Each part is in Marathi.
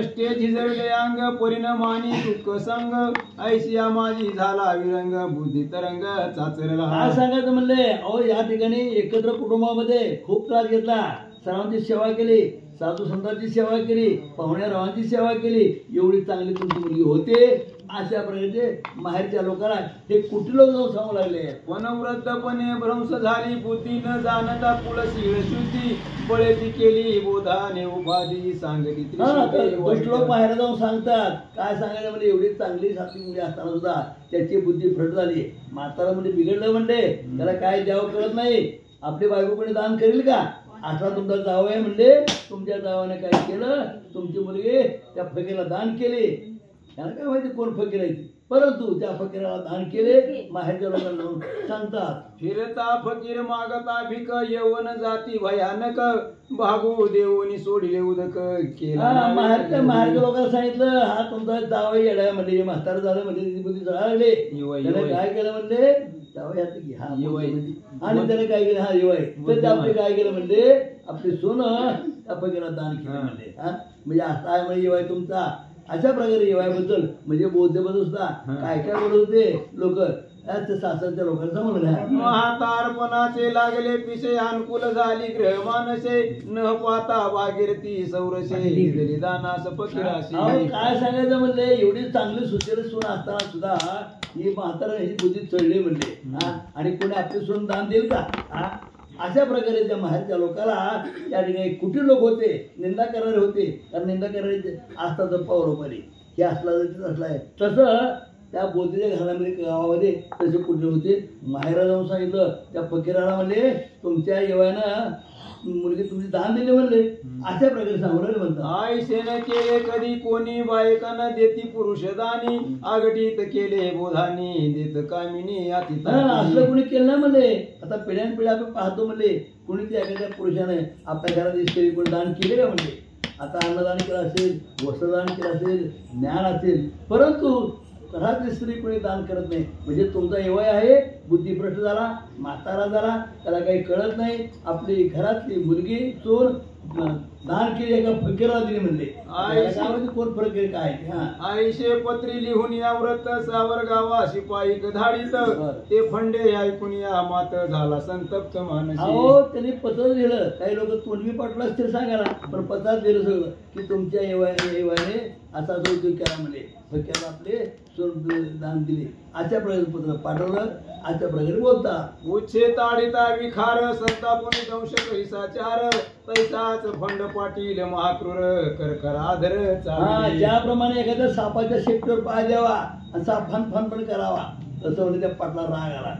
कष्टे झिजवले अंग परिणामानी दुःख संग ऐशिया माझी झाला विरंग बुद्धी तरंग चाचरला. काय सांगायचं म्हणले, अहो या ठिकाणी एकत्र कुटुंबामध्ये खूप त्रास घेतला, सर्वांची सेवा केली, साधू संतांची सेवा केली, पाहुण्या रावांची सेवा केली, एवढी चांगली तुमची मुलगी होते. अशा प्रकारचे माहेरच्या लोकांना हे कुठे लोक जाऊन सांगू लागले. पण वृद्धपणे भ्रंश झाली बुद्धी न जाणता कुळशीळ शुद्धी बळेची केली बोधाने उपाधी सांगली गोष्ट लोक माहेर जाऊन सांगतात. काय सांगायचं म्हणजे एवढी चांगली साथी मुली असताना सुद्धा त्याची बुद्धी फट झाली. म्हातारा म्हणजे बिघडलं म्हणते, त्याला काय द्यावं कळत नाही. आपली बायको कोणी दान करेल का? असा तुमचा जावं आहे म्हणजे तुमच्या जावाने काय केलं, तुमची मुलगी त्या फकीराला दान केले. त्याला काय माहिती कोण फकीर आहे, परंतु त्या फकीराला दान केले. माहेरच्या लोकांना सांगतात, फिरता फकीर मागता भिक येऊन जाती भयानक भागू देऊनी सोडले उदक केला. माहेरच्या लोकांना सांगितलं, हा तुमचा जावं येडा म्हणजे म्हातारा झालं म्हणजे तिची बुद्धी जळाली. त्याने काय केलं म्हणले, जावं यात घे हा आणि त्याने काय केलं, हा येवाय तर आपले काय केलं म्हणजे आपली सोनं त्या फकीराला दान केलं म्हणले. हा म्हणजे असा आहे म्हणजे येवाय तुमचा. अशा प्रकारे येवायबद्दल म्हणजे बौद्धबद्दल सुद्धा काय काय बोलत होते लोक. सासरच्या लोकांना म्हणलं, म्हातारपणाचे लागले पिसे अनुकूल झाली ग्रह मानसे न पाता भागीरथी सौरसे दानास फकीराशी. काय सांगायचं म्हणले, एवढी चांगली सुशेर सून असताना सुद्धा ही म्हातारा ह्याची बुद्धी चढली म्हणले. आणि कोणी आपली सून दान देईल का? अशा प्रकारे त्या माहेरच्या लोकांना त्या ठिकाणी कुठे लोक होते, निंदा करणारे होते. कारण निंदा करणारे असतात पौरोपरी हे असला असलाय. तसं त्या बोधीच्या घरामध्ये गावामध्ये तसे कुठे होते. माहेरा जाऊन सांगितलं त्या फकीराला म्हणले, तुमच्या येवायनं मुलगी तुमची दान दिले म्हणले. अशा प्रकारे सांगून म्हणतात, आईसेने केले कधी कोणी बायकांना देती पुरुष दानी आगटीत केले बोधानी देत कामिनी असलं कोणी केलं नाही म्हणले. आता पिढ्यान पिढ्या आपण पाहतो म्हणले, कोणी त्या एखाद्या पुरुषाने आपल्या घरात स्त्री कोणी दान केले का म्हणले. आता अन्नदान केलं असेल, वस्त्रदान केलं असेल, ज्ञान असेल, परंतु घरातली स्त्री कोणी दान करत नाही. म्हणजे तुमचा एवय आहे, बुद्धिभ्रष्ट झाला, म्हातारा झाला, त्याला काही कळत नाही. आपली घरातली मुलगी चोर दान केली एका फकीराला दिली म्हणले. कोण फकीर काय? आईशे पत्री लिहून या व्रत सावर गावा शिपाई धाडीत ते फंडे ऐकून या मात झाला संतप्त मानसी. अहो त्यांनी पत्र दिलं. काही लोक तोंडवी पाठवलं असतील सांगायला, पण पत्रात दिलं सगळं की तुमच्या येवाने असा जो केला म्हणले, फकीराला आपले दान दिले. अशा प्रकारे पत्र पाठवलं. अशा प्रकारे बोलता उच्छे ताडिता विखार संतापुनी दंश कैसाचार पैसाच फंड पाटील महाक्रूर कर आदर. ज्याप्रमाणे एखाद्या सापाच्या शेपटीवर पाय द्यावा आणि साप फन पण करावा, तसं म्हणजे त्या पाटला राग आला.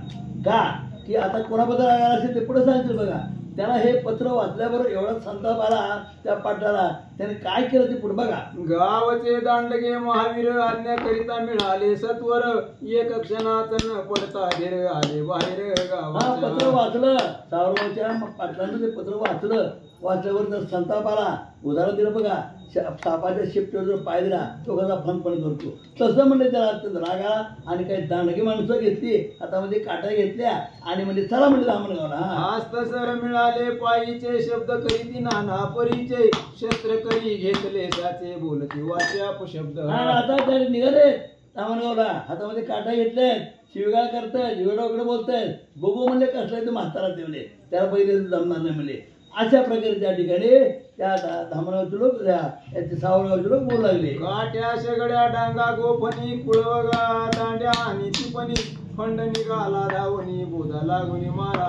का की आता कोणाबद्दल राग आला असेल ते पुढे सांगितलं बघा. त्याला हे पत्र वाचल्याबरोबर एवढा संताप आला त्या पाटलाला. त्याने काय केलं ते पुढे बघा. गावचे दांडगे महावीर आज्ञाकरिता मिळाले सत्वर एक क्षणात न पडता धीर आले बाहेर गाव. पत्र वाचलं सावरगावच्या पाटलांना, ते पत्र वाचल्यावर जर संताप आला. उदाहरण दिलं बघा, सापाच्या शेपटीवर जर पाय दिला तो कसा फन पण करतो, तसं म्हणजे त्याला राग आला. आणि काही दांडगी माणसं घेतली आता म्हणजे काट्या घेतल्या आणि म्हणजे चला म्हणजे दामणगावला. हस्त सर मिळाले पायीचे शब्द करीती नाना परीचे शस्त्र करी घेतले साचे बोलती वाच्या शब्द. आता त्या निघाले दामणगावला, हातामध्ये काट्या घेतल्यात, शिवगाळ करतायत, जीवडाकडे बोलतायत. बघू म्हणले कसला ते म्हातारा ठेवले, त्याला पहिले जमणार नाही म्हणले. अशा प्रकारे त्या ठिकाणी त्या धामणगावचे लोक याचे सावरगावचे लोक बोलू लागले. काट्या शेगड्या डांगा गोफणी कुळवगा दांड्या आणि चिपणी फंड निघाला धावणी बोधा लागुनी मारा.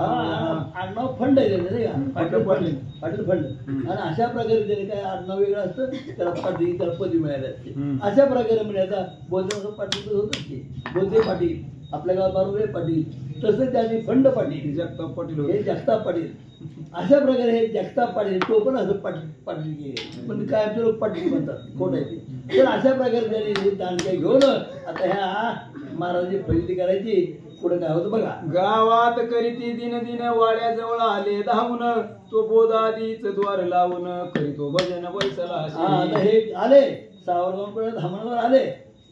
आडनाव फंड आहे नाही का, पाटील फंड. आणि अशा प्रकारे त्याने काय आडनाव वेगळं असतं, त्याला पाटील, त्याला पदी मिळाले असते. अशा प्रकारे म्हणजे आता बोलते पाटील होतच की बोलते पाटील, आपल्या गावात बरोबर पाटील, तसं त्याने फंड पाटील, जगताप पाटील, हे जगताप पाटील. अशा प्रकारे हे जगताप पाटील, तो पण असं पाटील गेले, पण काय आमचे लोक पाटील म्हणतात, खोट आहे ते. तर अशा प्रकारे त्यांनी दान काही घेऊन आता ह्या महाराजांची फजिती करायची. पुढे काय होतं बघा. गावात करीती दिन दिन वाड्याजवळ आले धावून तो बोधादीच द्वार लावून करीतो भजन बैसला. आता हे आले सावरगावकडे धामणगावर आले.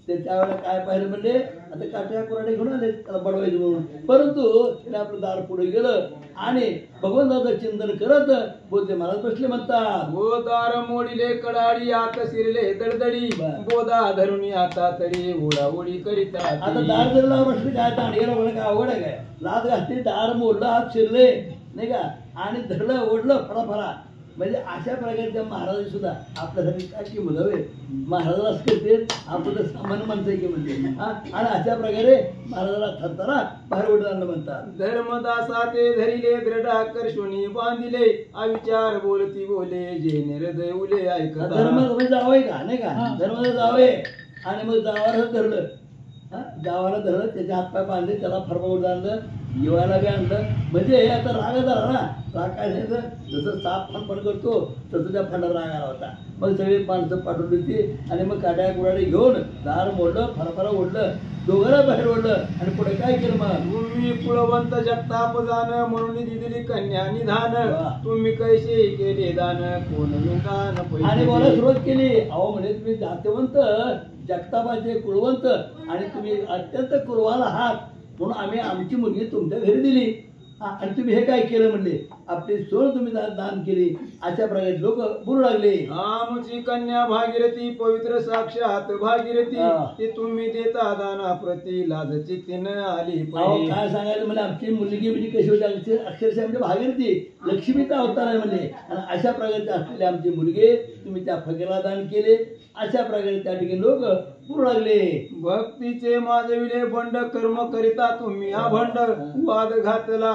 ते त्यावेळेला काय पाहिलं म्हणजे आता काट्या कुराडे घेऊन आले त्याला बडवायचं म्हणून, परंतु त्याने आपलं दार पुढे गेलं आणि भगवंताचं चिंतन करत बोलते महाराज बसले म्हणतात, गोदार मोडिले कडाळी आत शिरले दडदडी गोदा धरुणी आता तडी ओढा ओढी करीता आता दार जर लावून असले काय दांडगेला बघा काय अवघड आहे काय, लाद घातली दार मोडलं हात शिरले नाही का आणि धरलं ओढलं फराफरा. म्हणजे अशा प्रकारच्या महाराज सुद्धा आपल्यासाठी काय किंमत हवे, महाराजालाच करते आपण तर सामान्य माणसं की म्हणते आणि अशा प्रकारे महाराजाला थरथरा बाहेर उडताना म्हणतात. धर्मदासा ते धरिले दृढ आकर्षणी बांधिले अविचार बोलती बोले जे हृदय उले ऐकता. धर्म म्हणजे जावय का नाही का, धर्म जावय आणि मग जावाला धरलं, गावाला धरलं त्याचे हातपाय बांधले त्याला फरफा आणलं येवायला बी आणलं. म्हणजे आता राग झाला ना, राग काय सांगितलं जसं साप फणफण करतो तसं त्या फंडाला राग आला होता. मग सगळी माणसं पाठवली होती आणि मग काड्या कुराडे घेऊन दार मोडलं फराफरा ओढलं दोघांना बाहेर ओढलं आणि पुढे काय केलं मग, तुम्ही कुळवंत जगताप जाण म्हणून दिलेली कन्या निधान तुम्ही कैसे केले दान कोण विधान आणि बोला सुरुवात केली. अहो म्हणे तुम्ही जातवंत जगतापाचे कुळवंत आणि तुम्ही अत्यंत कुळवाल आहात म्हणून आम्ही आमची मुलगी तुमच्या घरी दिली आणि तुम्ही हे काय केलं म्हणले आपली सोळ तुम्ही दान केली. अशा प्रकारे लोक बोलू लागले, आमची कन्या भागीरथी पवित्र साक्षात भागीरथी ते तुम्ही देता दाना प्रती लाज चित्तीन आली. काय सांगायचं म्हणजे आमची मुलगी म्हणजे कशी होती अक्षरशः म्हणजे भागीरथी लक्ष्मीचा अवतार आहे म्हणजे आणि अशा प्रकारचे असलेले आमची मुलगी तुम्ही त्या फकीराला दान केले. अशा प्रकारे त्या ठिकाणी लोक बोलू लागले. भक्तीचे माजविले बंड कर्म करिता तुम्ही हा भंड वाद घातला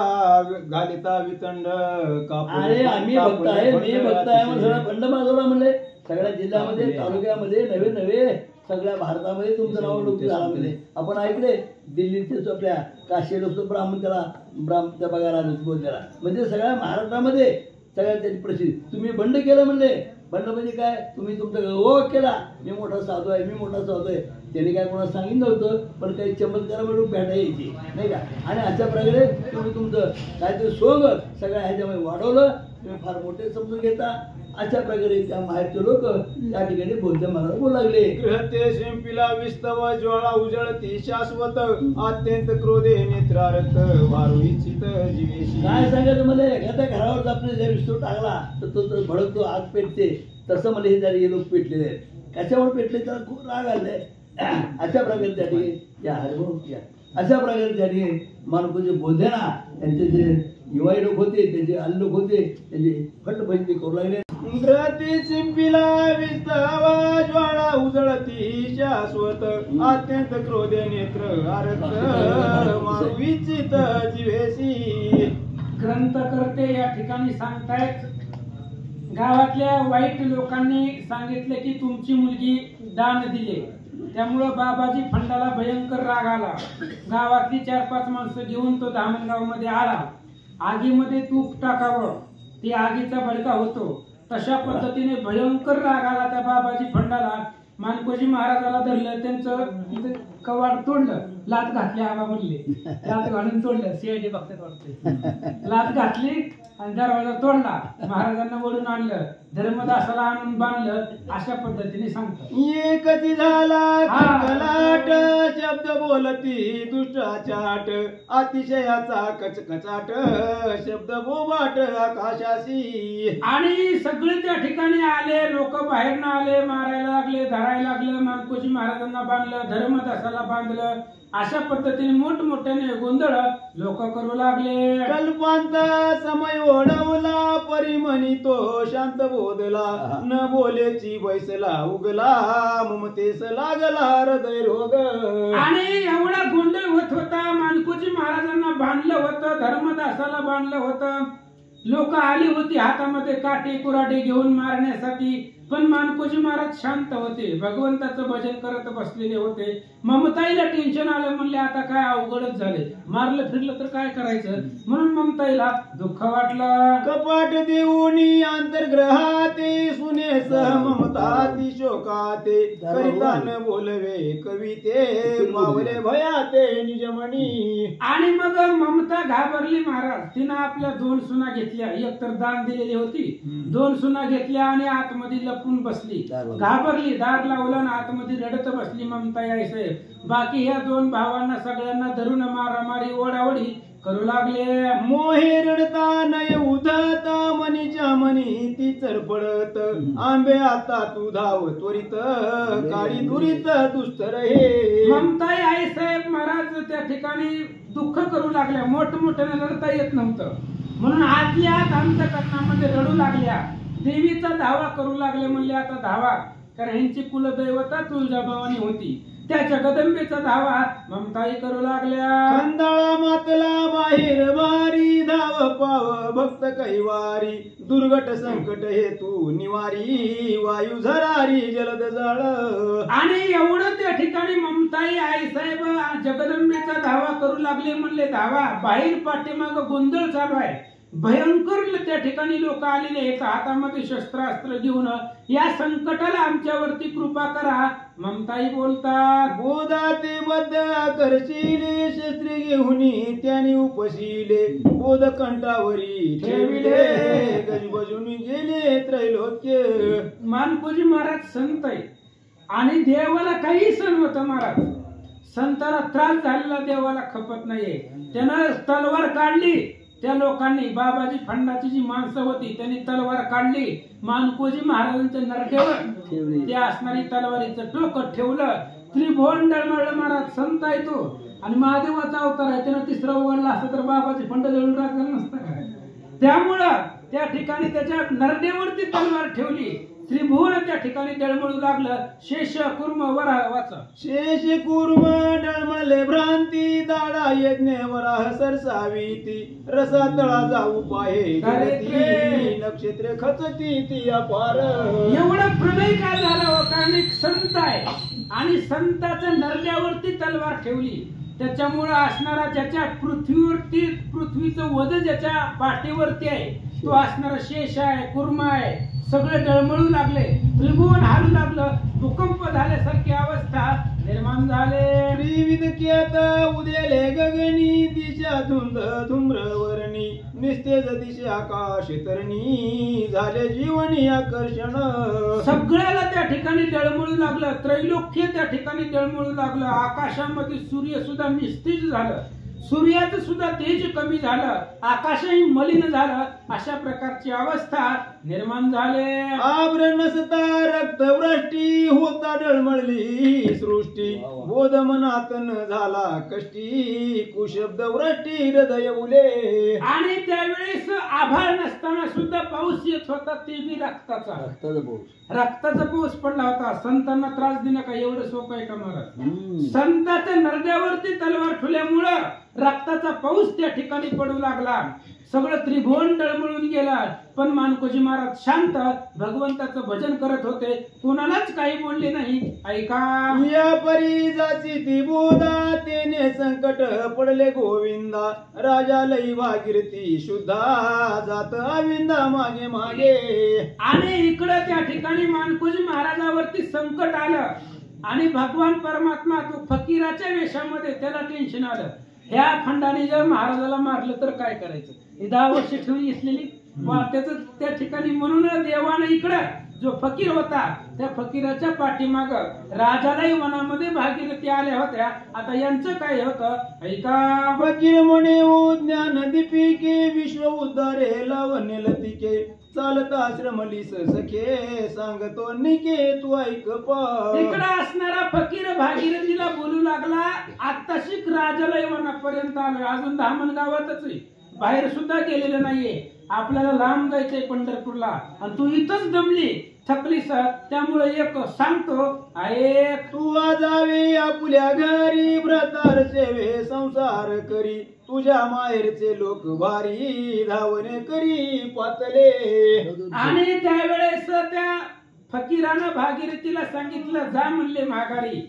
घालिता वितंड. अरे आम्ही भक्त आहे मी भक्त आहे म्हणून सगळा बंड माजवला म्हणले सगळ्या जिल्ह्यामध्ये तालुक्यामध्ये नवे नवे सगळ्या भारतामध्ये तुमचं नाव लोक झाला म्हणजे आपण ऐकले दिल्लीचे आपल्या काशी लोक ब्राह्मण त्याला त्या बघायला बोललेला म्हणजे सगळ्या महाराष्ट्रामध्ये सगळ्यात त्याची प्रसिद्ध. तुम्ही बंड केलं म्हणले, बंड म्हणजे काय तुम्ही तुमचा गौरव केला मी मोठा साधू आहे मी मोठा साधू आहे. त्याने काय कोणाला सांगितलं नव्हतं पण काही चमत्कार मिळून भेटा यायची नाही का आणि अशा प्रकारे तुम्ही तुमचं काहीतरी सोंग सगळ्या ह्याच्यामध्ये वाढवलं तुम्ही फार मोठे समजून घेता. अशा प्रकारे त्या माहेरचे लोक त्या ठिकाणी बौद्ध महाराज बोलू लागले. ग्रहते शिंपीला विस्तव ज्वाळा उजळती शाश्वत अत्यंत क्रोधे नेत्रारत वारू इच्छित जीवेशी. काय सांगायचं मला एखाद्या घरावर आपले जर विस्तव टाकला तर तो भडकतो आग पेटते तसं मला हे जरी हे लोक पेटलेले आहेत. कशावर पेटले त्याला खूप राग आलाय. अशा प्रकारे त्या ठिकाणी या हरिभक्त अशा प्रकारे त्या ठिकाणी मानकोचे बोधे ना त्यांचे जे युवाई लोक होते त्यांचे आल लोक होते त्यांचे फट फैसले करू लागले. ग्रहते शिंपीला विस्तव ज्वाळा उजळती शाश्वत अत्यंत क्रोधे नेत्र आरत वारू इच्छित जीवेशी. ग्रंथकर्ते या ठिकाणी सांगतायत गावातल्या वाईट लोकांनी सांगितले की तुमची मुलगी दान दिले त्यामुळं बाबाजी फंडाला भयंकर राग आला. गावातली 4-5 माणसं घेऊन तो धामणगाव मध्ये आला. आगीमध्ये तूप टाकावं ती आगीचा भडका होतो तशा पद्धतीने भयंकर राग आला त्या बाबाजी फंडाला. मानकोजी महाराजाला धरलं त्यांचं कवाड तोडलं लात घातली आबा म्हणले लात घालून तोडलं सीआयडी बघतात वाटते लात घातली आणि दरवाजा तोडला महाराजांना वळून आणलं धर्मदासाला आणून बांधलं. अशा पद्धतीने सांगतात. एकची झाला कलाट शब्द बोलती दुष्टाचाट अतिशयाचा कचकचाट शब्द बोबाट आकाशाशी. आणि सगळे त्या ठिकाणी आले लोक बाहेर ना आले मारायला लागले धरायला लागलं. मानकोजी महाराजांना बांधलं धर्मदासाला बांधलं. अशा पद्धतीने मोठमोठ्याने गोंधळ लोक करू लागले. कल्पांत समय ओढवला परिमणी तो शांत बोधला न बोलेची बैसला उगला ममतेस लागला हृदय रोग. आणि एवढा गोंधळ होत होता. मानकोजी महाराजांना बांधलं होतं धर्मदासाला बांधलं होतं. लोक आली होती हातामध्ये काटे कुराडे घेऊन मारण्यासाठी पण मानकोजी महाराज शांत होते भगवंताचं भजन करत बसलेले होते. ममताईला टेन्शन आलं म्हणले आता काय अवघडच झाले मारलं फिरलं तर काय करायचं म्हणून ममताईला दुःख वाटलं. कपाट देऊनी आंतरग्रहाते सुने सह ममताती शोकाते करिता न बोलवे कविते पावले भयाते निजमणी. आणि मग ममता घाबरली महाराज. तिनं आपल्या 2 सुना घेतल्या. एक तर दान दिलेली होती 2 सुना घेतल्या आणि आतमध्ये लपून बसली, दार लावलं. घाबरली, दार लावलं आणि आतमध्ये रडत बसली ममताई आई साहेब. बाकी ह्या दोन भावांना सगळ्यांना धरून मारामारी ओढाओढी करू लागले. मोहे रडता नय उधता मनीच्या मनी ती चरपडत आंबे आता तू धाव त्वरित काळी दुरीत दुस्तर हे. ममताई आई साहेब महाराज त्या ठिकाणी दुःख करू लागल्या, मोठमोठ्याने रडता येत नव्हतं म्हणून आतल्या आत अंतःकरणामध्ये रडू लागल्या. देवीचा धावा करू लागले, म्हणले आता धावा, कारण ह्यांची कुलदैवता तुळजाभवानी होती, त्या जगदंबेचा धावा ममताई करू लागल्या. खंडाळा मातला बाहेर वारी धाव पाव भक्त कैवारी दुर्घट संकट हे तू निवारी वायू झरारी जलद जळ. आणि एवढं त्या ठिकाणी ममताई आई साहेब जगदंबेचा धावा करू लागले. म्हणले धावा, बाहेर पाठीमाग गोंधळ चालू आहे, भयंकर त्या ठिकाणी लोक आलेले आहेत हातामध्ये शस्त्रास्त्र घेऊन, या संकटाला आमच्यावरती कृपा करा. ममताई बोलतात, बोधा ते बद्ध करशिले शस्त्रे घेऊन त्याने उपशिले बोध कंठावरी ठेविले गजबजून गेले त्रैलोक्य. मानकोजी महाराज संत आहे आणि देवाला काही सण होतं महाराज, संताला त्रास झालेला देवाला खपत नाहीये. त्यानं तलवार काढली, त्या लोकांनी बाबाजी फंडाची जी माणसं होती त्यांनी तलवार काढली, मानकोजी महाराजांच्या नरड्यावर ठेवली. त्या असणारी तलवारीचं टोक ठेवलं. त्रिभुवन डळमळलं महाराज, संत आहे तो आणि महादेवाचा अवतार आहे, त्यानं तिसरा उघडला असता तर बाबाजी फंड जळून राखलं नसतं का. त्यामुळं त्या ठिकाणी त्याच्या नरड्यावरती तलवार ठेवली. त्रिभुवन त्या ठिकाणी डळमळू लागलं. शेष कुर्म वरा वाचा. शेष कुर्म डळमळे भ्रांती दाडा यज्ञ वराह सरसावीती रसा तळा जाऊ पाहे गरती नक्षत्रे खचती ती अपार. एवढा प्रलय का झाला हो, कारण एक संत आहे आणि संताच्या नरड्यावरती तलवार ठेवली, त्याच्यामुळे असणारा ज्याच्या पृथ्वीवरती पृथ्वीचं वज ज्याच्या पाठीवरती आहे तो असणारा शेष आहे, कुर्म आहे, सगळे डळमळू लागले, त्रिभुवन हालू लागलं, भूकंप झाल्यासारखी अवस्था निर्माण झाले. त्रिविध केत उदेले गगनी दिशा धुंद धुम्रवर्णी निस्तेज दिशा आकाश तरणी झाले जीवनी आकर्षण. सगळ्याला त्या ठिकाणी डळमळू लागलं, त्रैलोक्य त्या ठिकाणी डळमळू लागलं. आकाशामध्ये सूर्य सुद्धा निस्तेज झालं, सूर्याचं सुद्धा तेज कमी झालं, आकाशही मलिन झालं. अशा प्रकारची अवस्था निर्माण झाले. आब्र नसता रक्तवृष्टी होता डळमळली सृष्टी बोध मनात न झाला कष्टी कुशब्द वृष्टी हृदय उले. आणि त्यावेळेस आभाळ नसताना सुद्धा पाऊस येत होता, ते बी रक्ताचा रक्ताचा पाऊस. रक्ताचा पाऊस पडला होता. संतांना त्रास देणं का एवढं सोपं आहे का महाराज. संताच्या नरड्यावरती तलवार ठेवल्यामुळं रक्ताचा पाऊस त्या ठिकाणी पडू लागला, सगळं त्रिभुवन डळमळून गेलं. पण मानकोजी महाराज शांत भगवंताचं भजन करत होते, कोणालाच काही बोलले नाही. ऐका, या परी जाची ती बोधा तेने संकट पडले गोविंदा राजा लई भागीरथी शुद्धा जात अविंदा मागे मागे. आणि इकडं त्या ठिकाणी मानकोजी महाराजावरती संकट आलं आणि भगवान परमात्मा तो फकीराच्या वेशामध्ये त्याला टेन्शन आलं. ह्या खंडाने जर महाराजाला मारलं तर काय करायचं, ही 10 वर्ष ठेवून घेतलेली त्याच त्या ठिकाणी. म्हणून देवानं इकडं जो फकीर होता त्या फकीराच्या पाठीमाग राजालाही मनामध्ये भागीरथी आल्या होत्या. आता यांचं काय होतं ऐका. फकीर म्हणे ओ ज्ञान दीपिके विश्व उद्धारे लावण्य लतिके चालत आश्रमलीस सखे सांगतो निके तू ऐक पा. इकडं असणारा फकीर भागीरथीला बोलू लागला, आत्ताशिक राजालाही मनापर्यंत आलोय, अजून धामण गावातच आहे, बाहेर सुद्धा गेलेलं नाहीये, आपल्याला लांब जायचंय पंढरपूरला आणि तू इथंच दमली थकलीस, त्यामुळे एक सांगतो ऐक. तू जावे आपुल्या घरी व्रतार सेवे संसार करी तुझ्या माहेरचे लोक भारी धावणे करी पातले. आणि त्यावेळेस त्या फकीरानं भागीरथीला सांगितलं जा म्हणले माघारी.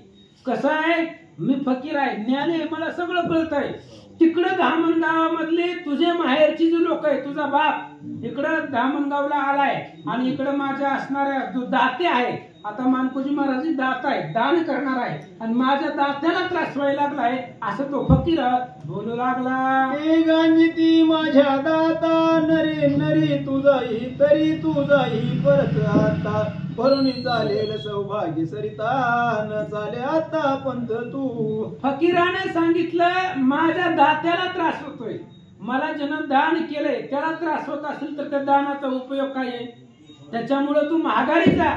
कसं आहे, मी फकीर आहे, ज्ञान आहे, मला सगळं कळत आहे. तिकडं धामण गावामधले तुझे माहेरची जी लोक आहे, तुझा बाप इकडं धामणगावला आलाय आणि इकडं माझ्या असणाऱ्या जो दाते आहे, आता मानकोजी महाराज दात आहे, दान करणार आहे आणि माझ्या दात्याला त्रास व्हायला लागलाय, असं तो फकीर बोलू लागला. ए गांजिती माझ्या दाता नरे नरे तुझाही तरी तुझाही परत आता भरून चालेल सौभाग्य सरिता न चाले आता पंत तू. फकीराने सांगितलं माझ्या दात्याला त्रास होतोय, मला ज्यानं दान केलंय त्याला त्रास होत असेल तर त्या दानाचा उपयोग काय आहे? त्याच्यामुळे तू माघारी जा.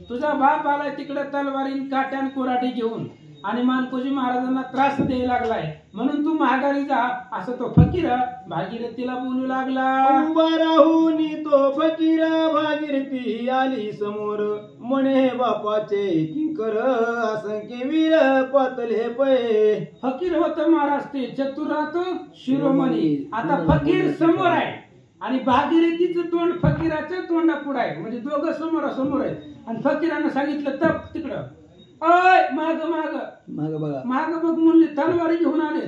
तुझा बाप आलाय तिकडे तलवारीन काट्यान कुऱ्हाडी घेऊन आणि मानकोजी महाराजांना त्रास द्यायला लागलाय, म्हणून तू माघारी जा असं तो फकीर भागीरथीला बोलू लागला. उभा राहून तो फकीर भागीरथी आली समोर, म्हणे बापाचे किंकर असंख्य वीर पातले पै. फकीर होत महाराज ते चतुरात शिरोमणी. आता फकीर समोर आहे आणि भागीरथीचं तोंड फकीराच्या तोंडापुढे आहे, म्हणजे दोघं समोरासमोर आहेत. आणि फकीरानं सांगितलं तप तिकडं, अय माग माग माग बघा, माग बघ म्हणले. तलवारी घेऊन आले,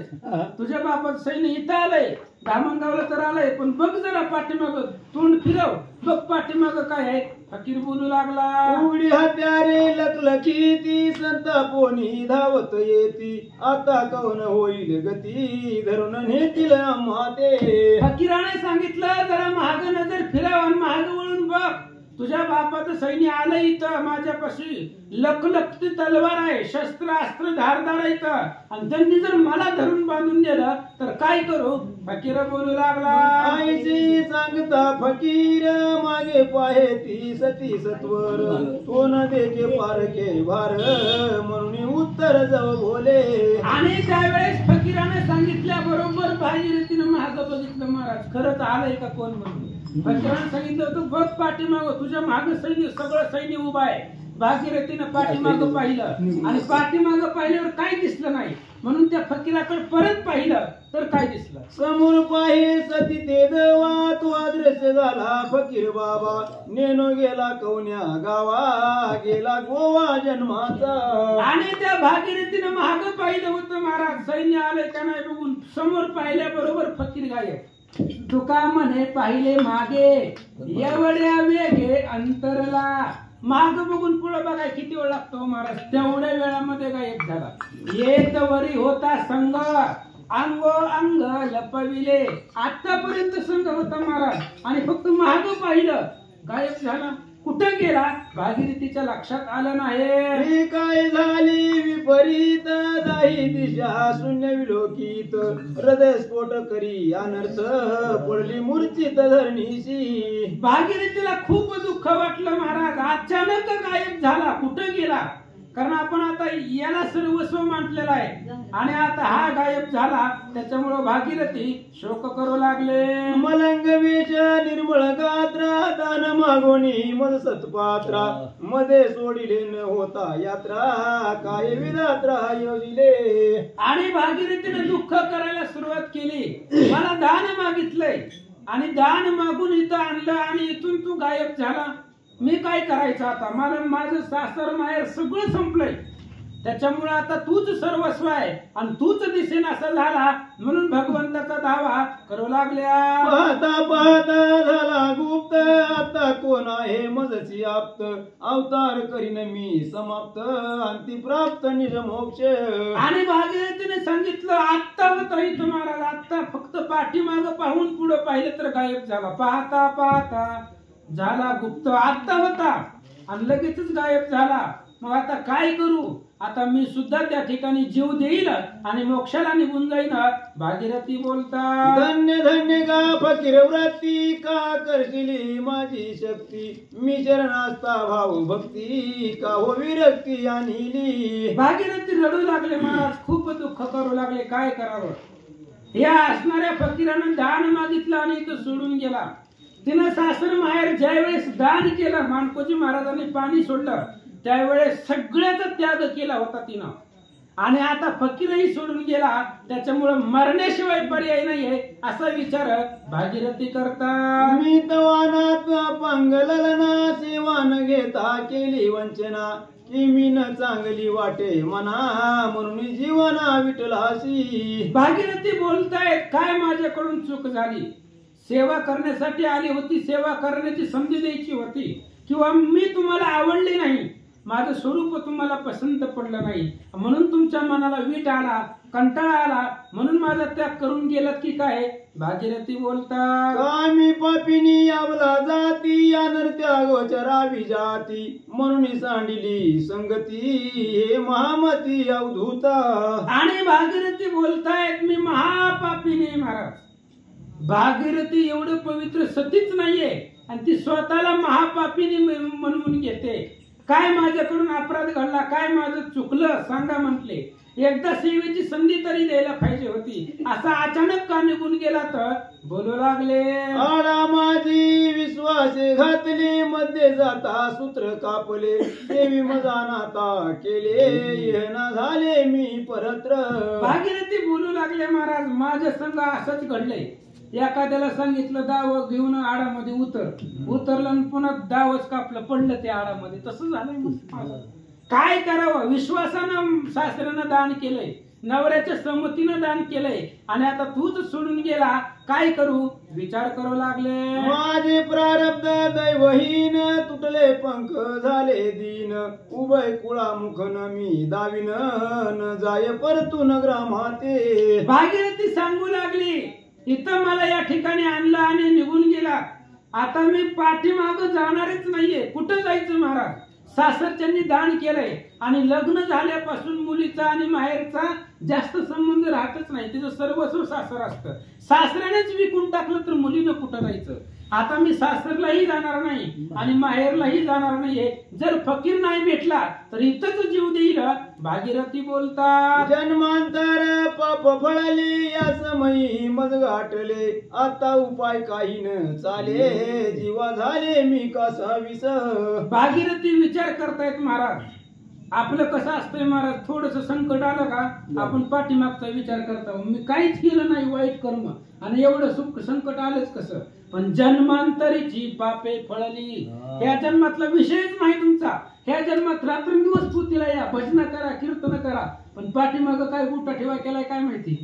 तुझ्या बापाचं सैन्य इथं आलंय, धामणगावला तर आलंय, पण बघ जरा पाठीमाग, तोंड फिरव, बघ पाठीमाग काय आहे. फकीर बोलू लागला. उघडी हत्यारे लखलखी ती संतापोनी धावत येती, आता कौन होईल गती धरून नेतील आम्हा ते. फकीराने सांगितलं जरा महाग नजर फिरव आणि महाग वळून बघ, तुझ्या बापाचं सैन्य आलं इथं माझ्यापाशी, लखलखती तलवार आहे, शस्त्र अस्त्र धारदार आहे इथं, आणि त्यांनी जर मला धरून बांधून दिलं तर काय करू? फकीर बोलू लागला. आईची सांगता फकीर मागे पाहे ती सती सत्वर, तो न देखे पारखे भार म्हणून उत्तर जाऊ बोले. आणि त्यावेळेस फकीराने सांगितल्या बरोबर भागीरथीनं महाग बघितलं, महाराज खरंच आलंय का कोण म्हणून. फकीराने सांगितलं होतं बघ पाठीमाग, तुझ्या माग सैन्य सगळं सैन्य उभा आहे. भागीरथीनं पाठीमाग पाहिलं आणि पाठीमाग पाहिल्यावर काय दिसलं नाही, म्हणून त्या फकीराकडे परत पाहिलं तर काय दिसलं? समोर पाहे सती ते देवा, तू अदृश्य झाला फकीर बाबा, नेनो गेला कवन्या गावा, गेला गोवा जन्माचा. आणि त्या भागीरथीनं महाग पाहिलं होतं महाराज, सैन्य आलंय का नाही बघून. समोर पाहिल्याबरोबर फकीर गायब. तुका म्हणे पाहिले मागे, एवढ्या वेगे अंतरला. माग बघून पुढे बघाय किती वेळ लागतो महाराज, तेवढ्या वेळामध्ये गायब झाला. येत वरी होता संघ, अंगो अंग लपविले. आतापर्यंत संघ होता महाराज आणि फक्त माग पाहिलं गायब झाला. कुठं गेला भागीरथीच्या लक्षात आलं नाही. ही काय झाली विपरीत, दाही दिशा शून्य विलोकित, हृदय स्फोट करी अनर्थ, पडली मूर्छित धरणीशी. भागीरथीला खूप दुःख वाटलं महाराज, अचानक गायब झाला, कुठं गेला? कारण आपण आता याला सर्वस्व मानलेलं आहे आणि आता हा गायब झाला, त्याच्यामुळे भागीरथी शोक करू लागले. मलंग वेश निर्मळ गात्रा, दान मागोनी मद सत्पात्रा, मध्ये सोडिले न होता यात्रा, काय विधात्रा योजिले. आणि भागीरथीने दुःख करायला सुरुवात केली. मला दान मागितलंय आणि दान मागून इथं आणलं आणि इथून तू गायब झाला, मी काय करायचं आता? मला माझं सासर माहेर सगळं संपलंय, त्याच्यामुळे आता तूच सर्वस्व आहे आणि तूच दिसेन असं झाला, म्हणून भगवंताचा दावा करू लागल्या. पाहता पाहता झाला गुप्त, आता कोण आहे मजची आप्त, अवतार करीन मी समाप्त, अंती प्राप्त निज मोक्ष. आणि भागीरथीने सांगितलं आत्ता होता इथं महाराज, आत्ता फक्त पाठीमाग पाहून पुढे पाहिलं तर गायब झाला. पाहता पाहता झाला गुप्त, आत्ता होता आणि लगेचच गायब झाला. मग आता काय करू? आता मी सुद्धा त्या ठिकाणी जीव देईल आणि मोक्षाला निघून जाईन. भागीरथी बोलता. धन्य धन्य का फकीर व्रती, का करशिली माझी शक्ती, मी चरणास्ता भाव भक्ती, का हो विरक्ती आणली. भागीरथी रडू लागले महाराज, खूप दुःख करू लागले, काय करावं? या असणाऱ्या फकीरानं दान मागितलं आणि इथं सोडून गेला. तिनं सासर माहेर ज्यावेळेस दान केलं, मानकोजी महाराजांनी पाणी सोडलं, त्यावेळेस सगळ्याचा त्याग केला होता तिनं. आणि आता फकीरही सोडून गेला, त्याच्यामुळे मरण्याशिवाय पर्याय नाहीये असा विचार भागीरथी करता. मी तवानात पांगलना, सेवा न घेता केली वंचना, की मी न चांगली वाटे मना, म्हणून जीवना विठलासी. भागीरथी बोलतायत काय माझ्याकडून चूक झाली? सेवा करण्यासाठी आली होती, सेवा करण्याची संधी द्यायची होती, किंवा मी तुम्हाला आवडली नाही माझं स्वरूप तुम्हाला पसंत पडलं नाही, म्हणून तुमच्या मनाला वीट आला, कंटाळा आला, म्हणून माझा त्याग करून गेलात की काय? भागीरथी बोलतात, कामी पापिनी आवला जाती या नरत्या गोचरावी जाती, म्हणून सांडिली संगती हे महामती अवधूता. आणि भागीरथी बोलतायत मी महापापिनी महाराज. भागीरथी एवढं पवित्र सतीच नाहीये आणि ती स्वतःला महापापिनी म्हणून घेते. काय माझ्याकडून अपराध घडला, काय माझं चुकलं सांगा म्हटले. एकदा सेवेची संधी तरी द्यायला पाहिजे होती, असा अचानक का निघून गेला? तर बोलू लागले, आडा माझी विश्वासे घातले, मध्ये जाता सूत्र कापले, देवी मजा नाता केले, येना झाले मी परत्र. भागीरथी बोलू लागले, महाराज माझ्या संग असंच घडलंय. एखाद्याला सांगितलं दाव घेऊन आडामध्ये उतरलं आणि पुन्हा दावच कापलं, पडलं ते आडामध्ये. तसं झालंय. काय करावं? विश्वासानं सासऱ्यानं दान केलंय, नवऱ्याच्या संमतीनं दान केलंय, आणि आता तूच सोडून गेला, काय करू? विचार करू लागले. माझे प्रारब्ध दैवहीन, तुटले पंख झाले दीन, उभय कुळामुखन मी दाविन, न जाय परतून ग्रामाते. भागीरथी सांगू लागली, इथं मला या ठिकाणी आणलं आणि निघून गेला, आता मी पाठीमाग जाणारच नाहीये. कुठं जायचं महाराज? सासरच्यांनी दान केलंय आणि लग्न झाल्यापासून मुलीचा आणि माहेरचा जास्त संबंध राहतच नाही. तिचं सर्वस्व सासर असतं. सासऱ्यानेच विकून टाकलं तर मुलीनं कुठं जायचं? आता मी सासरलाही जाणार नाही आणि माहेरलाही जाणार नाहीये. जर फकीर नाही भेटला तर इथंच जीव देईल. भागीरथी बोलतात, जन्मांतर पाप फळले, या समयी मज गाठले, आता उपाय काही न चाले, जीवा झाले मी कसा विस. भागीरथी विचार करतायत महाराज. आपलं कसं असतंय महाराज, थोडस संकट आलं का आपण पाठीमागचा विचार करतो. मी काहीच केलं नाही वाईट कर्म आणि एवढं सुख संकट आलंच कसं? पण जन्मांतरीची पापे फळली. ह्या जन्मातला विषयच नाही तुमचा. ह्या जन्मात रात्रंदिवस पूतीला या, भजन करा, कीर्तन करा, पण पाठीमाग काय गुटा ठेवा केलाय काय माहिती?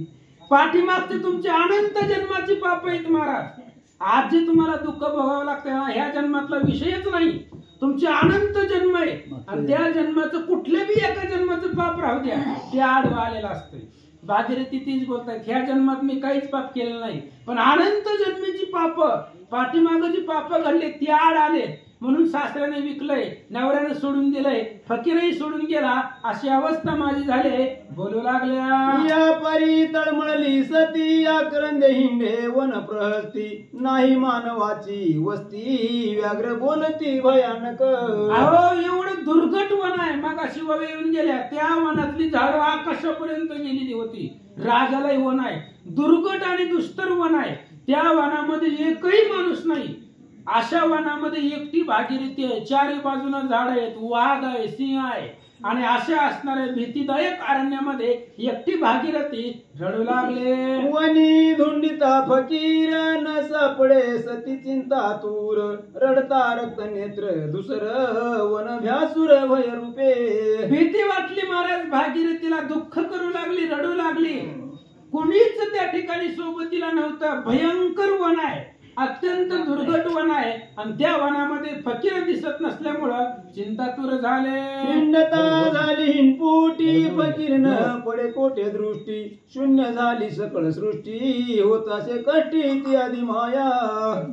पाठीमागचे तुमचे अनंत जन्माची पाप आहेत महाराज. आज जे तुम्हाला दुःख भोगावं लागतंय ना, ह्या जन्मातला विषयच नाही. तुमचे अनंत जन्म आहे आणि त्या जन्माचं कुठल्या बी एका जन्माचं पाप राहू द्या, ते आडवं आलेलं असतंय. भागीरथी तीच बोलतात, ह्या जन्मात मी काहीच पाप केलं नाही, पण अनंत जन्मीची पाप, पाठीमाग जी पाप घडले ती आड आले, म्हणून सासऱ्याने विकलंय, नवऱ्याने सोडून दिलंय, फकीरही सोडून गेला, अशी अवस्था माझी झाली. बोलू लागल्या, या परी तळमळली सती, या करंदे हिंडे वन प्रहस्ती, नाही मानवाची वस्ती, व्याघ्र बोलती भयानक. अहो एवढं दुर्घट वन आहे. मग अशी ववे येऊन गेल्या, त्या वनातली झाडं आकाशापर्यंत गेलेली होती. राजालाही वन आहे, दुर्घट आणि दुस्तर वन आहे. त्या वनामध्ये एकही माणूस नाही. अशा वनामध्ये एकटी भागीरथी आहे. चारी बाजूला झाड आहेत, वाघ आहे, सिंह आहे, आणि अशा असणाऱ्या भीतीदायक अरण्यामध्ये एकटी भागीरथी रडू लागले. वनी धुंडिता फकीर, न सापडे सती चिंता तूर, रडता रक्त नेत्र दुसर, वन भ्यासुर भय रूपे. भीती वाटली महाराज भागीरथीला, दुःख करू लागली, रडू लागली. कुणीच त्या ठिकाणी सोबतीला नव्हतं. भयंकर वन आहे, अत्यंत दुर्घट वन आहे, आणि त्या वनामध्ये फकीर दिसत नसल्यामुळं चिंतातुर झाले. हिंडता झाली हिंडपुटी, फकीर न पडे कोठे दृष्टी, शून्य झाली सकळ सृष्टी, होत असे कष्टी ती आधी माया.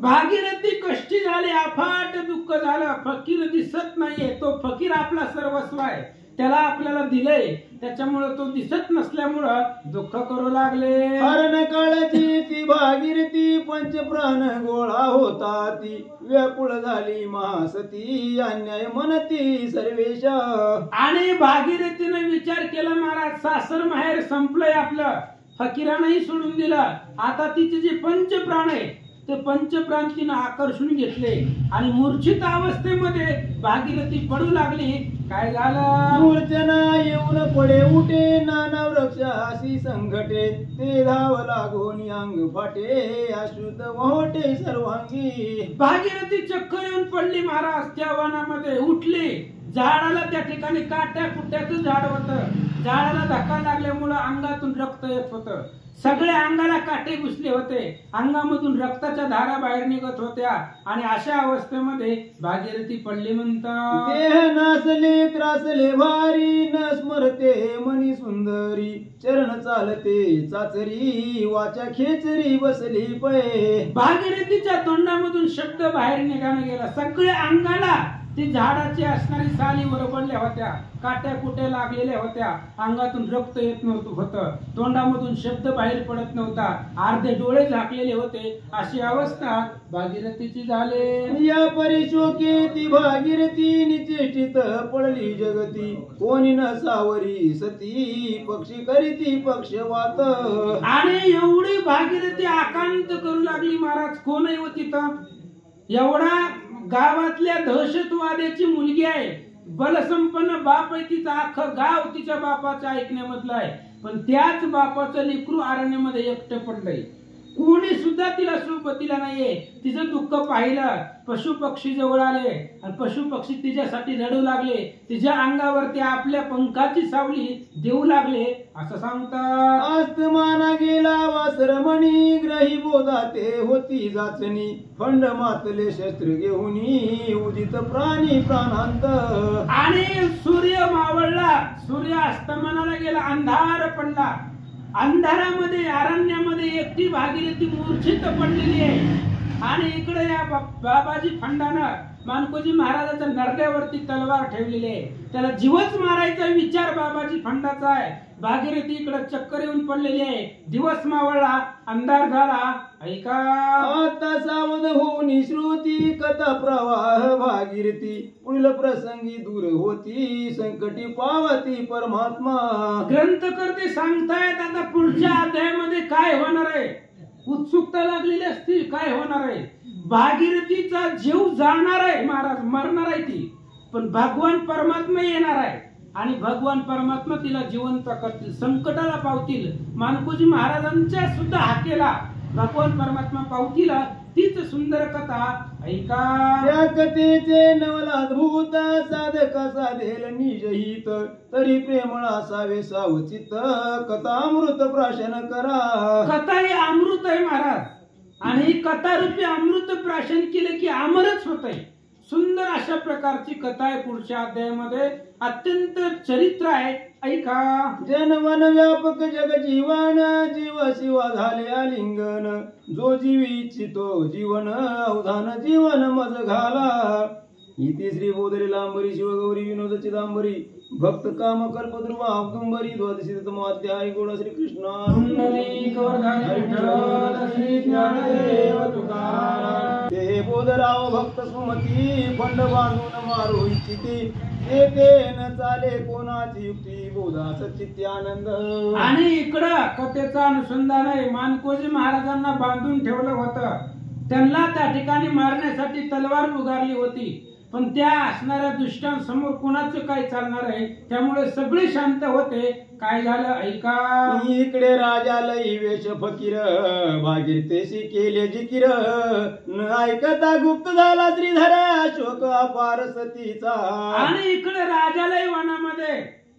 भागीरथी कष्टी झाली, अफाट दुःख झालं. फकीर दिसत नाहीये. तो फकीर आपला सर्वस्व आहे, त्याला आपल्याला दिलंय, त्याच्यामुळे तो दिसत नसल्यामुळं दुःख करू लागले. हरण काळची ती भागीरथी, पंचप्राण गोळा होता ती, व्याकुळ झाली महासती, अन्याय म्हणती सर्वेश. आणि भागीरथीने विचार केला, महाराज सासर माहेर संपलंय आपलं, फकीरानंही सोडून दिलं, आता तिचे जे पंचप्राण आहे ते पंचप्राण तिनं आकर्षून घेतले आणि मूर्छित अवस्थेमध्ये भागीरथी पडू लागली. काय झालं? मूर्छना येऊन पडे उठे, नाना वृक्षाशी संघटे, ते धाव लागून अंग फाटे, अशुद्ध वाटे सर्वांगी. भागीरथी चक्कर येऊन पडली महाराज. त्या वनामध्ये उठली झाडाला त्या ठिकाणी काट्या कुट्याचं झाड होतं. झाडाला धक्का लागल्यामुळं अंगातून रक्त येत होतं. सगळ्या अंगाला काटे घुसले होते. अंगामधून रक्ताच्या धारा बाहेर निघत होत्या. आणि अशा अवस्थेमध्ये भागीरथी पडली म्हणतात. देह नासले त्रासले भारी न स्मरते मनी सुंदरी चरण चालते चाचरी वाचा खेचरी बसली पै. भागीरथीच्या तोंडामधून शब्द बाहेर निघाला गेला. सगळ्या अंगाला ती झाडाची असणारी साली वरबडल्या होत्या. काट्या कुट्या लागलेल्या होत्या. अंगातून रक्त येत नव्हतं होतं. तोंडामधून शब्द बाहेर पडत नव्हता. अर्धे डोळे झाकलेले होते. अशी अवस्था भागीरथीची झाली. या परिशोके ती भागीरथी निचेष्टित पडली जगती कोणी न सावरी सती पक्षी करीती पक्षवात. आणि एवढी भागीरथी आकांत करू लागली महाराज. कोणही होती तिथं. एवढा गावातल्या दहशतवाद्याची मुलगी आहे. बलसंपन्न बाप आहे तिचा. अख्खं गाव तिच्या बापाच्या ऐकण्यामधलं आहे. पण त्याच बापाचं लेकरू अरण्यामध्ये एकटं पडलंय. कोणी सुद्धा तिला सोबतीला नाहीये. तिचं दुःख पाहिलं. पशु पक्षी जवळ आले आणि पशु पक्षी तिच्यासाठी रडू लागले. तिच्या अंगावरती आपल्या पंखाची सावली देऊ लागले असं सांगतात. आस्तमाना गेला वासरमणी ग्रही बोधा ते होती जाचणी फंड मातले शस्त्र घेऊनी उदित प्राणी प्राणांत. आणि सूर्य मावळला. सूर्य अस्तमानाला गेला. अंधार पडला. अंधारामध्ये अरण्यामध्ये एकटी भागीरथी मूर्छित पडलेली आहे. आणि इकडे या बाबाजी फंडानं मानकोजी महाराजाच्या नरड्यावरती तलवार ठेवलेली आहे. त्याला जीवच मारायचा विचार बाबाजी फंडाचा आहे. भागीरथी इकडे चक्कर येऊन पडलेली आहे. दिवस मावळला. अंधार झाला. ऐका आता सावध होऊन श्रुती कथा प्रवाह भागीरथी पुढील प्रसंगी दूर होती संकटी पावती परमात्मा. ग्रंथकर्ते सांगतायत आता पुढच्या अध्यायामध्ये काय होणार आहे. उत्सुकता लागलेली असती काय होणार आहे. भागीरथीचा जीव जाणार आहे महाराज. मरणार आहे ती. पण भगवान परमात्मा येणार आहे. आणि भगवान परमात्मा तिला जिवंत करतील. संकटाला पावतील. मानकोजी महाराजांच्या सुद्धा हाकेला भगवान परमात्मा पावतील. तीच सुंदर कथा ऐका. त्या कथेचे नवलाद्भूत साधका साधेल निजहित तरी प्रेमळ असावे सावचित कथा अमृत प्राशन करा. कथा ही अमृत आहे महाराज. आणि ही कथा रूपी अमृत प्राशन केले की अमरच होत आहे. सुंदर अशा प्रकारची कथा आहे. पुढच्या अध्यायामध्ये अत्यंत चरित्र आहे. ऐका. जनवन व्यापक जग जीवन जीव शिवा झाले आलिंगन जो जीवी इच्छितो जीवन अवधान जीवन मज घाला. इति श्री बोधरी लांबरी शिवगौरी विनोद चिदांबरी भक्त काम कल्पद्रुवा औदुंबरी द्वादशीतमोऽध्याय गुण श्री कृष्ण श्री ज्ञानदेव तुकाराम. ते बोधराव भक्त सुमती फंड बांधून मारू इच्छिती ते न चाले कोणाची युक्ती बोधा सच्चित्य आनंद. आणि इकडं कथेचं अनुसंधान आहे. मानकोजी महाराजांना बांधून ठेवलं होतं. त्यांना त्या ठिकाणी मारण्यासाठी तलवार उगारली होती. पण त्या असणाऱ्या दुष्टांसमोर कोणाचं काय चालणार आहे. त्यामुळे सगळे शांत होते. काय झालं ऐका. इकडे राजा लई वेश फकीर भागीरथीशी केले जिकीर न ऐकता गुप्त झाला श्रीधर अशोक अपार सतीचा. आणि इकडे राजालय वनामध्ये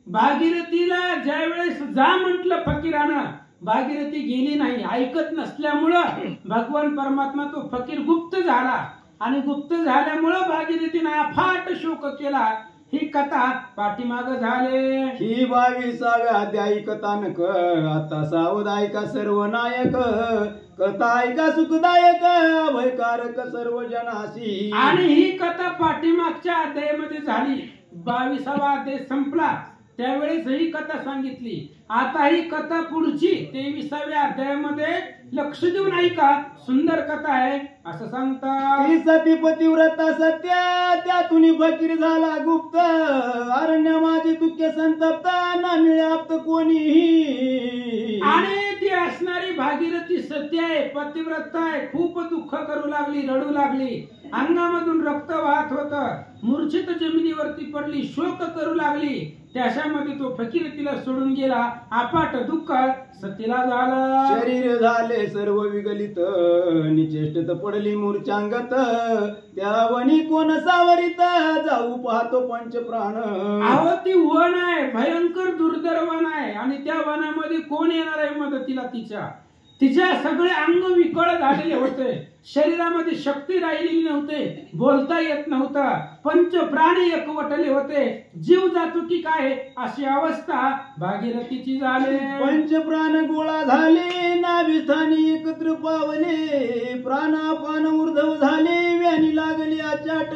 भागीरथीला ज्या वेळेस जा म्हटलं फकीरानं भागीरथी गेली नाही. ऐकत नसल्यामुळं भगवान परमात्मा तो फकीर गुप्त झाला. आणि गुप्त झाल्यामुळं भागीरथीने अफाट शोक केला. ही कथा पाठीमाग झाले. ही 22व्या अध्यायी कथानक आता सावध ऐका सर्व नायक कथा ऐका सुखदायक अभयकारक सर्व जनासी. आणि ही कथा पाठीमागच्या अध्यायामध्ये झाली. 22वा अध्याय संपला त्यावेळेस ही कथा सांगितली. आता ही कथा पुढची 23व्या अध्यायामध्ये लक्ष देऊन ऐका. सुंदर कथा आहे असं सांगतात. सती पतिव्रता सत्या त्यातून फकीर झाला गुप्त अरण्य माझे दुःख संतप्त ना मिळाप्त कोणीही. आणि ती जी असणारी भागीरथी सती आहे, पतिव्रता आहे, खूप दुःख करू लागली, रडू लागली, अंगामधून रक्त वाहत होत, मूर्छित जमिनीवरती पडली, शोक करू लागली. त्याच्यामध्ये तो फकीर तिला सोडून गेला. अपाट दुःख सतीला झालं. शरीर झाले सर्व विगलित, निचेष्ट पडली मूर्छांगत. त्या वनी कोण सावरित, जाऊ पाहतो पंचप्राण. अहो ती वन आहे, भयंकर दुर्धर वन आहे, आणि त्या वनामध्ये कोण येणार आहे मदतीला? तिच्या सगळे अंग विकळ झालेले होते, शरीरामध्ये शक्ती राहिलेली नव्हते, बोलता येत नव्हता, पंच प्राणी एकवटले होते, जीव जातो की काय अशी अवस्था भागीरथीची झाली. पंचप्राण गोळा झाले, नाभिस्थानी एकत्र पावले, प्राणापान ऊर्ध्व झाले, व्यानी लागली अचाट.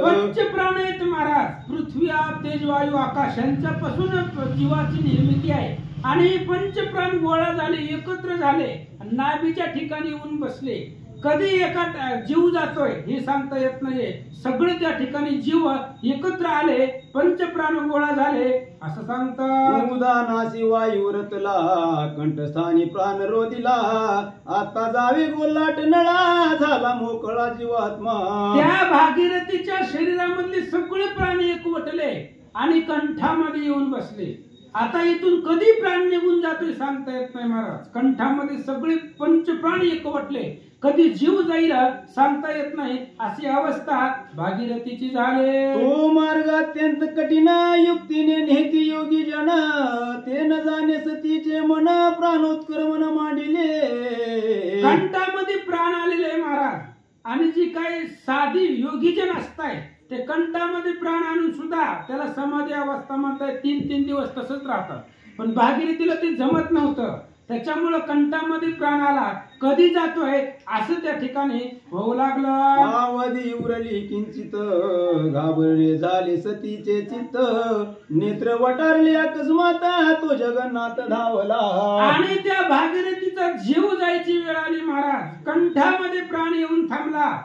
पंचप्राण आहेत महाराज. पृथ्वी, आप, तेज, वायू, आकाश यांच्यापासून जीवाची निर्मिती आहे, आणि पंचप्राण गोळा झाले, एकत्र झाले, नाभीच्या ठिकाणी येऊन बसले. कधी एका जीव जातोय हे सांगता येत नाही. सगळे त्या ठिकाणी जीव एकत्र आले, पंचप्राण गोळा झाले असं सांगतात. उदानासी वायू रतला, कंठस्थानी प्राण रोदिला, आता जावे गोलाट नळा, झाला मोकळा जीवात्मा. त्या भागीरथीच्या शरीरामधले सगळे प्राणी एकवटले आणि कंठामध्ये येऊन बसले. आता इथून कधी प्राण निघून जातोय सांगता येत नाही महाराज. कंठामध्ये सगळे पंचप्राण एकवटले, कधी जीव जाईल सांगता येत नाही अशी अवस्था भागीरथीची झाली. तो मार्ग अत्यंत कठीण, युक्तीने नेती योगी जन, ते न जाणे सतीचे मन, प्राणोत्क्रमण मांडिले. कंठामध्ये प्राण आलेले महाराज, आणि जी काही साधी योगीजन असताय ते कंठामध्ये प्राण आणून सुद्धा त्याला समाधी अवस्था म्हणताय. 3-3 दिवस तसंच राहतात, पण भागीरथीला ते जमत नव्हतं. त्याच्यामुळे कंठामध्ये प्राण आला, कधी जातोय असं त्या ठिकाणी होऊ लागलं. अवधी उरली किंचित, घाबरले झाले सतीचे चित्त, नेत्र वटारले अकस्मात, तो जगन्नाथ धावला. आणि त्या भागीरथीचा जीव जायची वेळ आली महाराज. कंठामध्ये प्राण येऊन थांबला,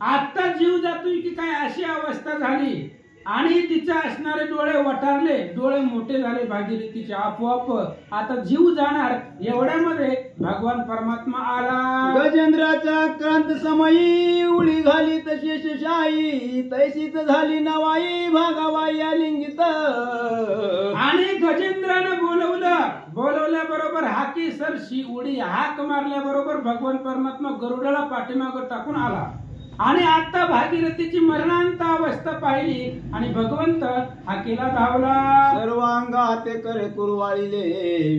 आता जीव जातोय की काय अशी अवस्था झाली, आणि तिच्या असणारे डोळे वटारले, डोळे मोठे झाले भागीरथीचे. आपोआप आता जीव जाणार एवढ्यामध्ये भगवान परमात्मा आला. गजेंद्राच्या क्रांत समयी उडी घाली तशी शाई, तैसीच झाली नवाई, भागावाई आलिंगित. आणि गजेंद्रानं बोलवल्याबरोबर हाकी सरशी उडी हाक मारल्याबरोबर भगवान परमात्मा गरुडाला पाठीमागं टाकून आला, आणि आता भागीरथीची मरणांत अवस्था पाहिली, आणि भगवंत हाकेला धावला. सर्वांगात करे कुरवाळिले,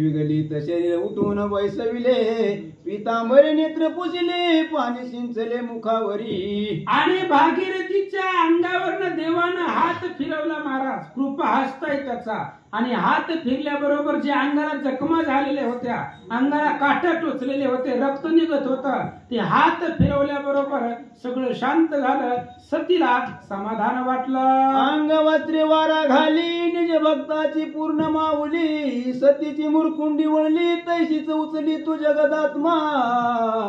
विगलित शरीर उठून बैसविले, पितांबरे नेत्र पुसले, पाणी सिंचले मुखावरी. आणि भागीरथीच्या अंगावरनं देवानं हात फिरवला महाराज. कृपा हस्ताय त्याचा, आणि हात फिरल्याबरोबर जे अंगाला जखमा झालेल्या होत्या, अंगाला काटा टोचलेले होते, रक्त निघत होतं, ते हात फिरवल्याबरोबर सगळं शांत झालं. सतीला समाधान वाटलं. अंगवस्त्रे वारा घाली, निज भक्ताची पूर्ण माऊली, सतीची मुरकुंडी वळली, तैशीच उचली तू जगदात्मा.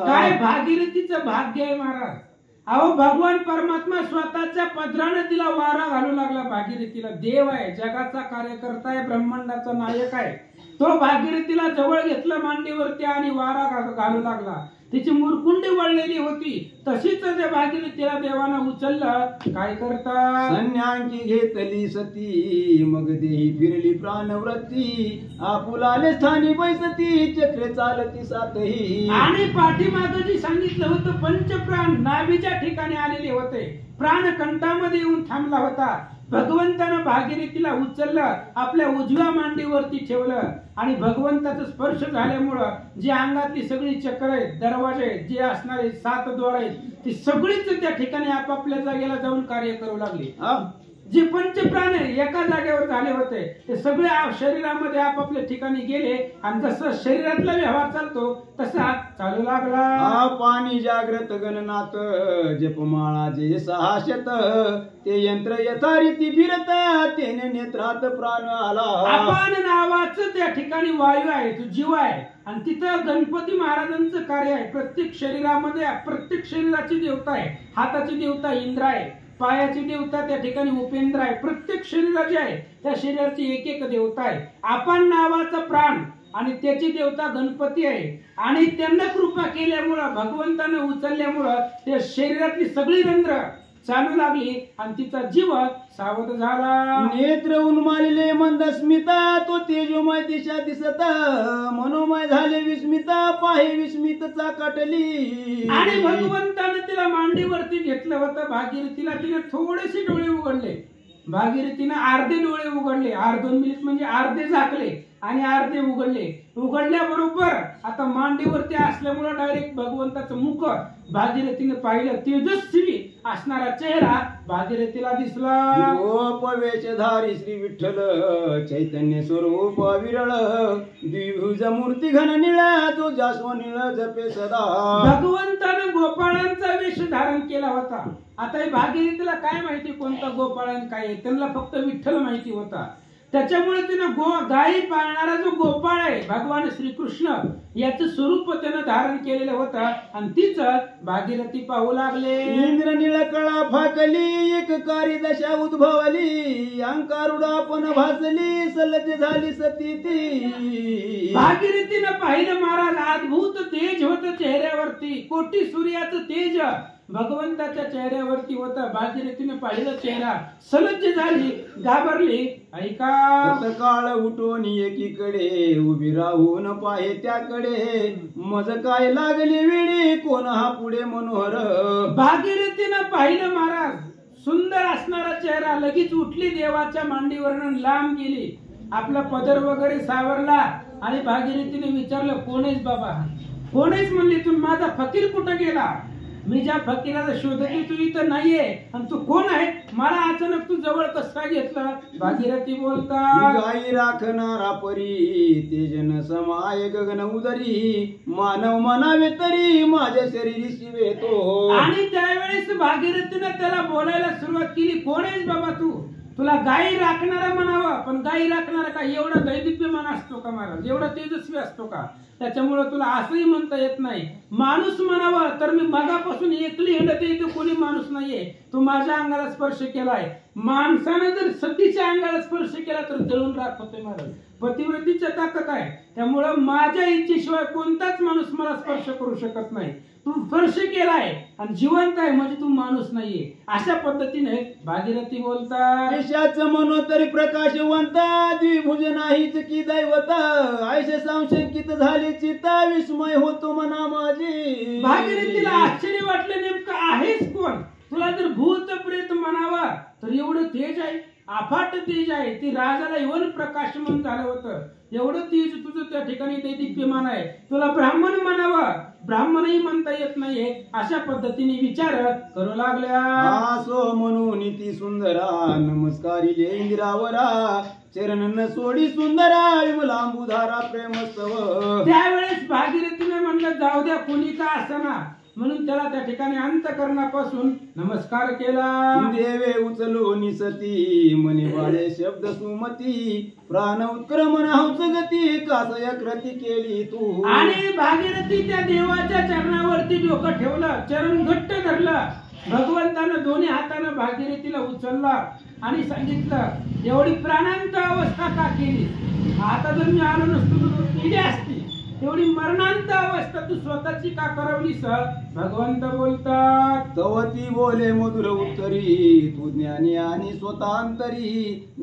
काय भागीरथीचं भाग्य आहे महाराज. अहो भगवान परमात्मा स्वतःच्या पदराने तिला वारा घालू लागला. भागीरथीला देव आहे, जगाचा कार्यकर्ता आहे, ब्रह्मांडाचा नायक आहे. तो भागीरथीला जवळ घेतलं मांडीवरती आणि वारा घालू लागला. तिची मुरकुंडी वळलेली होती, तशीच त्या भागीरथीला देवानं उचललं. काय करता संन्यांकी घेतली सती, मग देही फिरली प्राणवृत्ती, आपुलाले स्थानी बैसती, चक्र चालती सातही. आणि पाठीमागं जी सांगितलं होतं पंचप्राण नाभीच्या ठिकाणी आलेले होते, प्राण कंठामध्ये येऊन थांबला होता. भगवंतानं भागीरथीला उचललं, आपल्या उजव्या मांडीवरती ठेवलं, आणि भगवंताचा स्पर्श झाल्यामुळं जी अंगातली सगळी चक्र आहेत, दरवाजे जे असणारे 7 द्वार आहेत, ती सगळीच त्या ठिकाणी आपापल्या जागेला जाऊन कार्य करू लागली. जे पंचप्राण एका जागेवर झाले होते ते सगळे शरीरामध्ये आपापल्या ठिकाणी गेले, आणि जसं शरीरातला व्यवहार चालतो तसा चालू लागला. पाणी जागृत गणनाथ, जपमाळा जे 600, ते यंत्र यथारीती फिरत, तेने नेत्रात प्राण आला. आपण नावाचं त्या ठिकाणी वायू आहे, तो जीव आहे, आणि तिथं गणपती महाराजांचं कार्य आहे. प्रत्येक शरीरामध्ये प्रत्येक शरीराची देवता आहे. हाताची देवता इंद्र आहे, पायाची देवता त्या ठिकाणी उपेंद्र आहे. प्रत्येक शरीराची आहे त्या शरीराची एक एक देवता आहे. आपण नावाचा प्राण आणि त्याची देवता गणपती आहे आणि त्यांना कृपा केल्यामुळं भगवंतानं उचलल्यामुळं त्या शरीरातली सगळी रंध्र चालू लागली आणि तिचा जीव सावध झाला. नेत्र उन्मालिले मंदस्मिता तो तेजोमय दिशा दिसता मनोमय झाले विस्मिता पाहे विस्मित चाकाटली. आणि भगवंतानं तिला मांडीवरती घेतलं होतं. भागीरथीला तिने थोडेसे डोळे उघडले. भागीरथीनं अर्धे डोळे उघडले. 2 मिनिट म्हणजे अर्धे झाकले आणि अर्धे उघडले. उघडल्याबरोबर आता मांडीवरती असल्यामुळे डायरेक्ट भगवंताचं मुख भागीरथीने पाहिलं. तेजस्वी असणारा चेहरा भागीरथीला दिसला. गोप वेशधारी श्री विठ्ठल चैतन्य स्वरूप विरळ द्विभुज मूर्ती घन निळा जो जास्व निळ जपे सदा. भगवंतानं गोपाळांचा वेश धारण केला होता. आता हे भागीरथीला काय माहिती कोणता गोपाळान काय आहे, त्यांना फक्त विठ्ठल माहिती होता. त्याच्यामुळे त्यानं गायी पाळणारा जो गोपाळ आहे भगवान श्रीकृष्ण याचं स्वरूप त्यानं धारण केलेलं होतं आणि तीच भागीरथी पाहू लागले. इंद्र निळकळा फाकली एक कारी दशा उद्भवली अंकारुडा पण भासली सलज झाली सती ती. भागीरथीनं पाहिलं महाराज अद्भुत तेज होतं चेहऱ्यावरती. कोटी सूर्याचं तेज भगवंताच्या चेहऱ्यावरती होतं. भागीरथीने पाहिलं चेहरा सलज्ज झाली घाबरली. ऐका काळ उठून एकीकडे उभी राहून पाहे त्याकडे मज काय लागली वेळी कोण हा पुढे मनोहर. भागीरथीनं पाहिलं महाराज सुंदर असणारा चेहरा. लगेच उठली देवाच्या मांडीवरनं लांब गेली. आपला पदर वगैरे सावरला आणि भागीरथीने विचारलं कोणेच बाबा कोणेच. म्हणली तू माझा फकीर कुठं गेला. मी ज्या फकीराला शोधते तू इथं नाहीये आणि तू कोण आहे. मला अचानक तू जवळ कसं काय घेतलं. भागीरथी बोलता गाई राखणारा परी तेजन समाय गगन उदरी मानव म्हणावे तरी माझ्या शरीरी शिवे तो. आणि त्यावेळेस भागीरथीनं त्याला बोलायला सुरुवात केली. कोण आहेस बाबा तू. तुला गाई राखणारा म्हणावं पण गाई राखणारा का एवढा दैदिप्यमान असतो का महाराज. एवढा तेजस्वी असतो का. त्याच्यामुळे तुला असंही म्हणता येत नाही. माणूस म्हणावं तर मी मगापासून एकली हिंडते इथे कोणी माणूस नाहीये. तू माझ्या अंगाला स्पर्श केलाय. माणसानं जर सतीच्या अंगाला स्पर्श केला तर जळून राख होते महाराज. पतिव्रतीच्या ताकद आहे. त्यामुळं माझ्या इच्छेशिवाय कोणताच माणूस मला स्पर्श करू शकत नाही. तू स्पर्श केलाय आणि जिवंत आहे म्हणजे तू माणूस नाहीये. अशा पद्धतीने भागीरथी बोलता देशाचं मनोतरी प्रकाशवंता द्विभुज नाहीच की दैवता आयशे संशंकित झाली चिता विस्मय होतो मना माझी. भागीरथीला आश्चर्य वाटलं नेमकं आहेस कोण. तुला जर भूत प्रेत म्हणावा तर एवढं तेज आहे. अफाट तेज आहे. ती राजाला एवढं प्रकाशमान झालं होतं. एवढं तेज तुझं त्या ठिकाणी दैदिप्यमान आहे. तुला ब्राह्मण म्हणावं ब्राह्मणही म्हणता येत नाहीये. अशा पद्धतीने विचार करू लागल्या. आसो म्हणून ती सुंदरा नमस्कारिले इंदिरावरा चरण न सोडी सुंदरा विमलांबुधारा प्रेमस्तव. त्यावेळेस भागीरथीने म्हणलं जाऊ द्या कोणी का असना म्हणून त्याला त्या ठिकाणी अंतकरणापासून नमस्कार केला. देवे उचलो निसती मनी बाळे शब्द सुमती प्राण उत्क्रमण हंस गती कासया कृती केली तू. आणि भागीरथी त्या देवाच्या चरणावरती डोकं ठेवलं. चरण घट्ट धरलं. भगवंतानं दोन्ही हातानं भागीरथीला उचलला आणि सांगितलं एवढी प्राणांत अवस्था का केली. आता जर मी आलो नसतो तर केली असती. एवढी मरणांत अवस्था तू स्वतःची का करवलीस. भगवंत बोलतात तवती बोले मधुर उत्तरी तू ज्ञानी आणि स्वतंतरी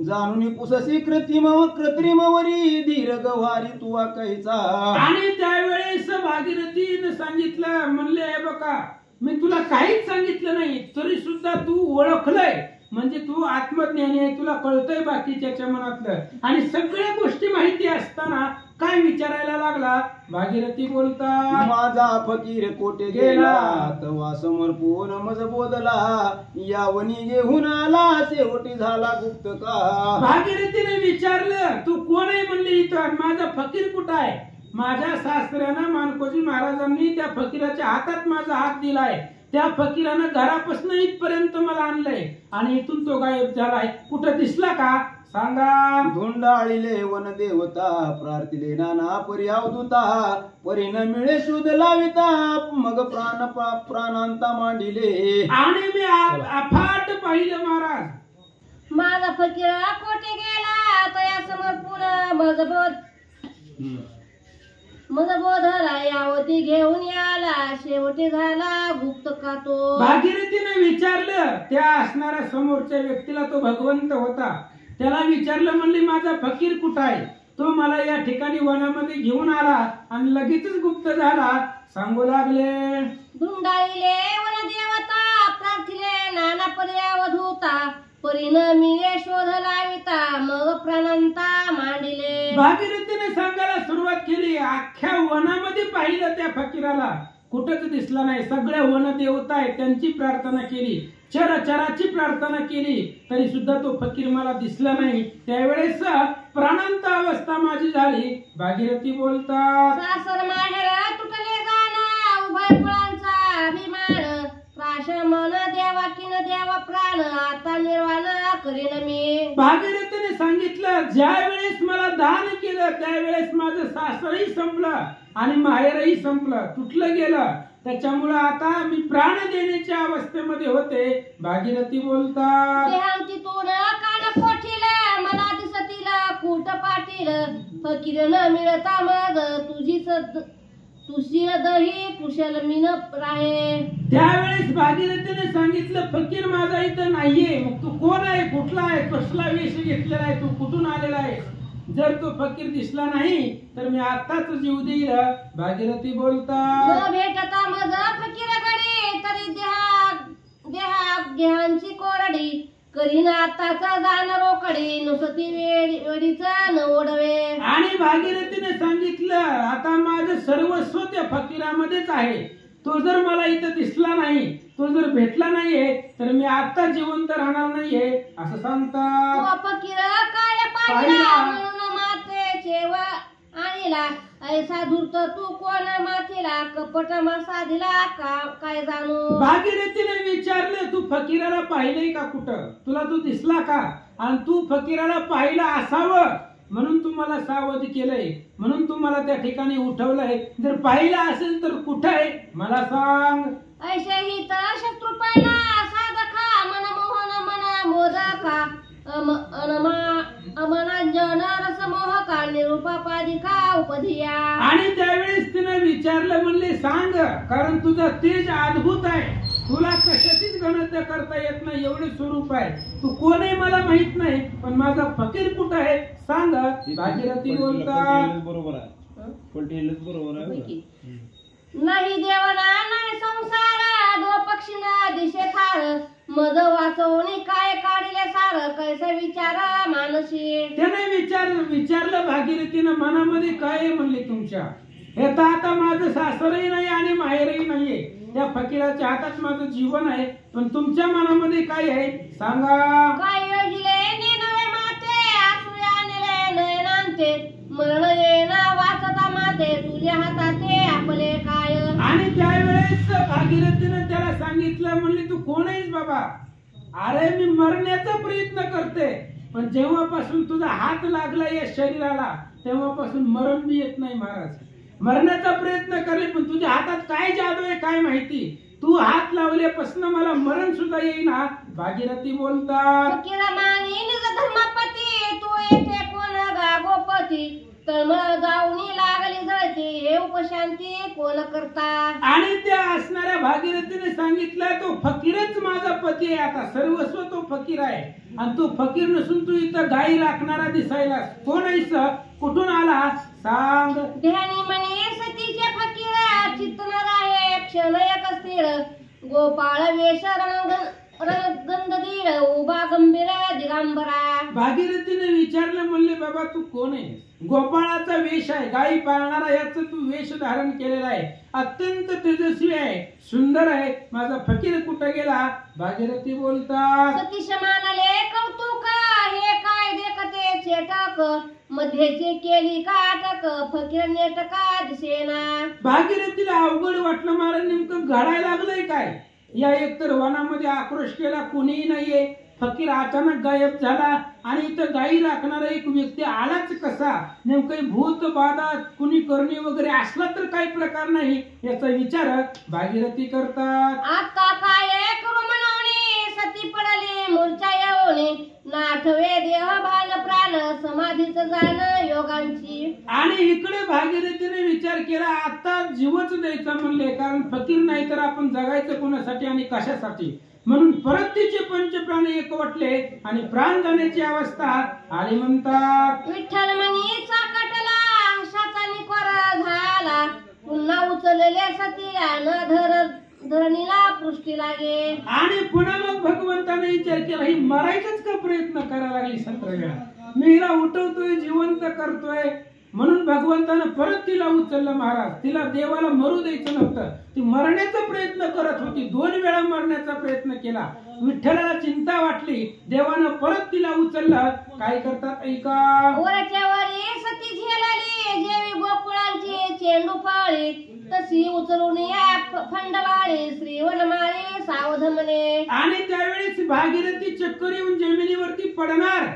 जाणून पुससी कृत्रिमवरी धीर गवारी तू कैचा. आणि त्यावेळेस भागीरथीने सांगितलं म्हणले हे बघा मी तुला काहीच सांगितलं नाही तरी सुद्धा तू ओळखलंय म्हणजे तू आत्मज्ञानी आहे. तुला कळतंय बाकीच्या मनातलं आणि सगळ्या गोष्टी माहिती असताना काय विचारायला लागला. भागीरथी बोलता माझा फकीर कोटे गेला तवा समर्पून मज बोधला यावनी घेऊन आला शेवटी झाला गुप्त का. भागीरथीने विचारलं तू कोण आहे म्हणले इथं. माझा फकीर कुठं आहे. माझ्या शास्त्रानं मानकोजी महाराजांनी त्या फकीराच्या हातात माझा हात दिलाय. त्या फकीरानं घरापासून इथपर्यंत मला आणलंय आणि इथून तो गायब झालाय. कुठं दिसला का सांगा. धुंडाळीले वन देवता प्रार्थिले नाना परी अवधूता परी न मिळे शोध लाविता मग प्राणांता मांडिले. आणि मी अफाट पाहिलं महाराज. माझा फकीर कोठे गेला तया समोर पुन्हा मजबूत मग बोधला यावती घेऊन याला शेवटी झाला गुप्त का तो. भागीरथीने विचारलं त्या असणाऱ्या समोरच्या व्यक्तीला, तो भगवंत होता, त्याला विचारलं, म्हणली माझा फकीर कुठं आहे? तो मला या ठिकाणी वनामध्ये घेऊन आला आणि लगेचच गुप्त झाला. सांगू लागले, धुंडाळीले वन देवता प्रार्थिले नाना पर्यावधूता परीन मिळे शोध लाविता मग प्रणंता मांडिले. भागीरथीने सांगायला सुरुवात केली. अख्ख्या वनामध्ये पाहिलं त्या फकीराला, कुठंच दिसला नाही. सगळ्या वन देवता आहेत त्यांची प्रार्थना केली, चराचराची प्रार्थना केली, तरी सुद्धा तो फकीर मला दिसला नाही. त्यावेळेस प्राणांत अवस्था माझी झाली. भागीरथी बोलतात, सासर माहेर तुटले जाण उभय फळांचा अभिमान प्राशमन देवा किन देवा प्राण आता निर्वाण करीन मी. भागीरथीने सांगितलं, ज्या वेळेस मला दान केलं त्यावेळेस माझं सासरही संपलं आणि माहेरही संपलं, तुटलं गेलं. त्याच्यामुळे आता मी प्राण देण्याच्या अवस्थेमध्ये होते. भागीरथी बोलतात, देहांतीतून कान कोठील मला दिसतील कूट पाटील फकीर न मिळता मग तुझी दही कुशल मीन राहे. त्यावेळेस भागीरथीने सांगितलं, फकीर माझा इथं नाहीये. मग तू कोण आहे, कुठला आहे, कसला वेश घेतलेला आहे, तू कुठून आलेला आहे? जर तो फकीर दिसला नाही तर मी आताच जीव देईल. भागीरथी बोलतात, न भेटता मग फकीर गडी तरी देहांची कोरडी करीन आताचा जाण रोकडी नुसती वेडीचा न ओढवे. आणि भागीरथीने सांगितलं, आता माझं सर्वस्व त्या फकीरामध्येच आहे. तो जर मला इथं दिसला नाही, तो जर भेटला नाहीये तर मी आता जिवंत राहणार नाहीये असं सांगतात. फकीर काय पाहिला म्हणून मातेचे व आणीला ऐसा धूर्त तू कोण मातीला कपट मासा दिला काय जाणू. भागीरथीने विचारले, तू फकीराला पाहिलंय का कुठं? तुला तू दिसला का? आणि तू फकीराला पाहिलं असावं म्हणून तू मला सावध केलंय, म्हणून तू मला त्या ठिकाणी उठवलंय. जर पाहिलं असेल तर कुठं आहे मला सांग. ऐशे ही तर शत्रू पाहिला साधका मन मोहन मन मोदका अमनांजन रसमोहका निरुपापादिका उपधिया. आणि त्यावेळेस तिने विचारलं, म्हणले सांग, कारण तुझं तेज अद्भुत आहे, तुला कशाचीच गणना करता येत नाही, एवढे स्वरूप आहे. तू कोण आहे मला माहित नाही, पण माझा फकीर कुठं आहे सांग. भागीरथी बोलतात, बरोबर आहे, पटेलच बरोबर आहे. नाही देवना नाही संसार दो पक्षीना दिशे थार मज वाचवणी काय काढले सार कैसा विचार मानसी. त्याने विचारलं भागीरथीनं, मनामध्ये काय आहे म्हणले तुमच्या? हे तर आता माझं सासरही नाही आणि माहेरही नाहीये, त्या फकीराच्या हातात माझं जीवन आहे, पण तुमच्या मनामध्ये काय आहे सांगा. काय योजिले नेनवे माते आसुळे आणले नयनांते मरण येना वाचता माते तुझ्या हाताते आपले काय. आणि त्यावेळेस भागीरथीनं त्याला सांगितलं, म्हणले तू कोण आहेस बाबा? अरे मी मरण्याचा प्रयत्न करते, पण जेव्हापासून तुझा हात लागला या शरीराला तेव्हापासून मरण बी येत नाही महाराज. मरण्याचा प्रयत्न करले पण तुझ्या हातात काय जादू आहे काय माहिती, तू हात लावल्यापासून मला मरण सुद्धा येईना. भागीरथी बोलतात, फकीर मानी निज धर्मपती तू येथे कोण गागोपती तळमळ जाऊनी लागली जळती हे उपशांती कोण करता. आणि त्या असणाऱ्या भागीरथीने सांगितलं, तो फकीरच माझा पती आहे, आता सर्वस्व तो फकीर आहे. आणि तू फकीर नसून तू इथं गाई राखणारा दिसायला कोण आहेस, कुठून आला सांग. ध्यानी म्हणे सतीचे फकीर चित्त न राहे क्षण एक स्थिर गोपाळ वेश गंधधीर उभा गंभीर दिगंबरा. भागीरथीने विचारलं, म्हणले बाबा तू कोण आहे? गोपाळाचा वेश आहे, गाई पाळणारा याच तू वेश धारण केलेला आहे, अत्यंत तेजस्वी आहे, सुंदर आहे, माझा फकीर कुठे गेला? भागीरथी बोलतात, सतीश मानले कौतुक हे काय देखते चेटक मध्येचे केली काटक फकीर नेटका दिसेना. भागीरथीला अवघड वाटलं, मला नेमकं घडायला लागलंय काय? या एकतर वनामध्ये आक्रोश केला, कोणीही नाहीये, फकीर अचानक गायब झाला आणि इथं गाई राखणारा एक व्यक्ती आलाच कसा? नेमकं भूत बाधा कुणी करणे वगैरे असला तर काही प्रकार नाही याचा विचार भागीरथी करतात. आता काय करू म्हणून सती पडली मूर्छा येऊन सोनी नाठवे देह भान प्राण समाधीच जाण योगांची. आणि इकडे भागीरथीने विचार केला आता जीवच द्यायचा म्हणले, कारण फकीर नाही तर आपण जगायचं कोणासाठी आणि कशासाठी. म्हणून परत तिचे पंचप्राण एकवटले आणि प्राण जाण्याची अवस्था आली. म्हणतात विठ्ठल म्हणी चाकटला आशाचा निकोर झाला पुन्हा उचलले सतीला न धरणीला पृष्टी लागे. आणि पुन्हा मग भगवंताने विचार केला ही मरायचाच का प्रयत्न करायला लागली 17 वेळा. मी हिला उठवतोय जिवंत करतोय म्हणून भगवंतानं परत तिला उचललं. महाराज तिला देवाला मरू द्यायचं नव्हतं, ती मरण्याचा प्रयत्न करत होती. 2 वेळा मरण्याचा प्रयत्न केला. विठ्ठलाला चिंता वाटली, देवानं परत तिला उचललं. काय करतात ऐका. वरच्या वरी सती झेलली जेवी गोकुळांची चेंडू फळी तशी उचलून या फंडवाळी श्रीवनमाळी सावध म्हणे. आणि त्यावेळेस भागीरथी चक्कर येऊन जमिनीवरती पडणार.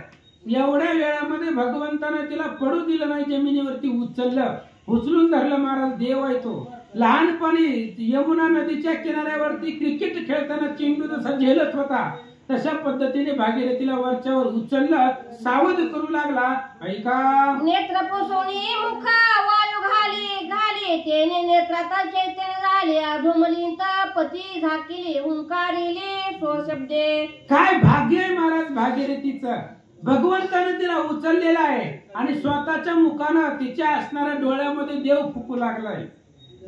एवढ्या वेळामध्ये भगवंतानं तिला पडू दिलं नाही, जमिनीवरती उचललं, उचलून धरलं. महाराज देव आहे तो. लहानपणी यमुना नदीच्या किनाऱ्यावरती क्रिकेट खेळताना चेंडू जसा झेलत होता तशा पद्धतीने भागीरथीला वरच्यावर उचललं, सावध करू लागला. ऐका. नेत्र पुसोनी मुख वायू घाली घाली तेने नेत्राचा चैतन्य झाले अधोमलिंत पती झाकिली हुंकारिले सो शब्दे. काय भाग्य आहे महाराज भागीरथीचं. भगवंताने तिला उचललेला आहे आणि स्वतःच्या मुखानं तिच्या असणाऱ्या डोळ्यामध्ये देव फुकू लागलाय.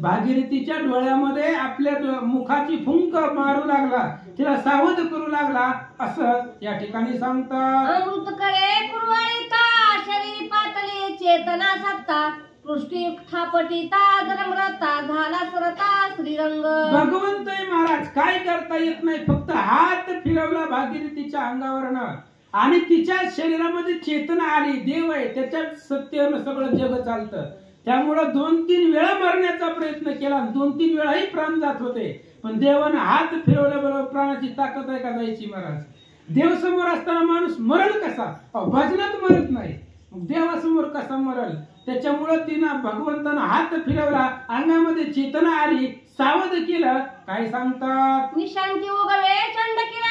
भागीरथीच्या डोळ्यामध्ये आपल्या मुखाची फुंक मारू लागला, तिला सावध करू लागला असं या ठिकाणी सांगतात. अमृत करे कुरवाळीता शरीर पातळी चेतना सत्ता पृष्टी थापटीता धर्मरता झाला सरता श्रीरंग. भगवंत महाराज काय करता येत नाही, फक्त हात फिरवला भागीरथीच्या अंगावरनं आणि तिच्या शरीरामध्ये चेतना आली. देव आहे त्याच्यात सत्यानं सगळं जग चालतं. त्यामुळं 2-3 वेळा मरण्याचा प्रयत्न केला, 2-3 वेळाही प्राण जात होते. पण देवानं हात फिरवल्याबरोबर प्राणाची ताकद आहे का जायची. महाराज देव समोर असताना माणूस मरल कसा. भजनात मरत नाही, देवासमोर कसा मरल. त्याच्यामुळं तिनं भगवंतानं हात फिरवला, अंगामध्ये चेतना आली, सावध केलं. काय सांगतात. निशांती उगवे चंड किरण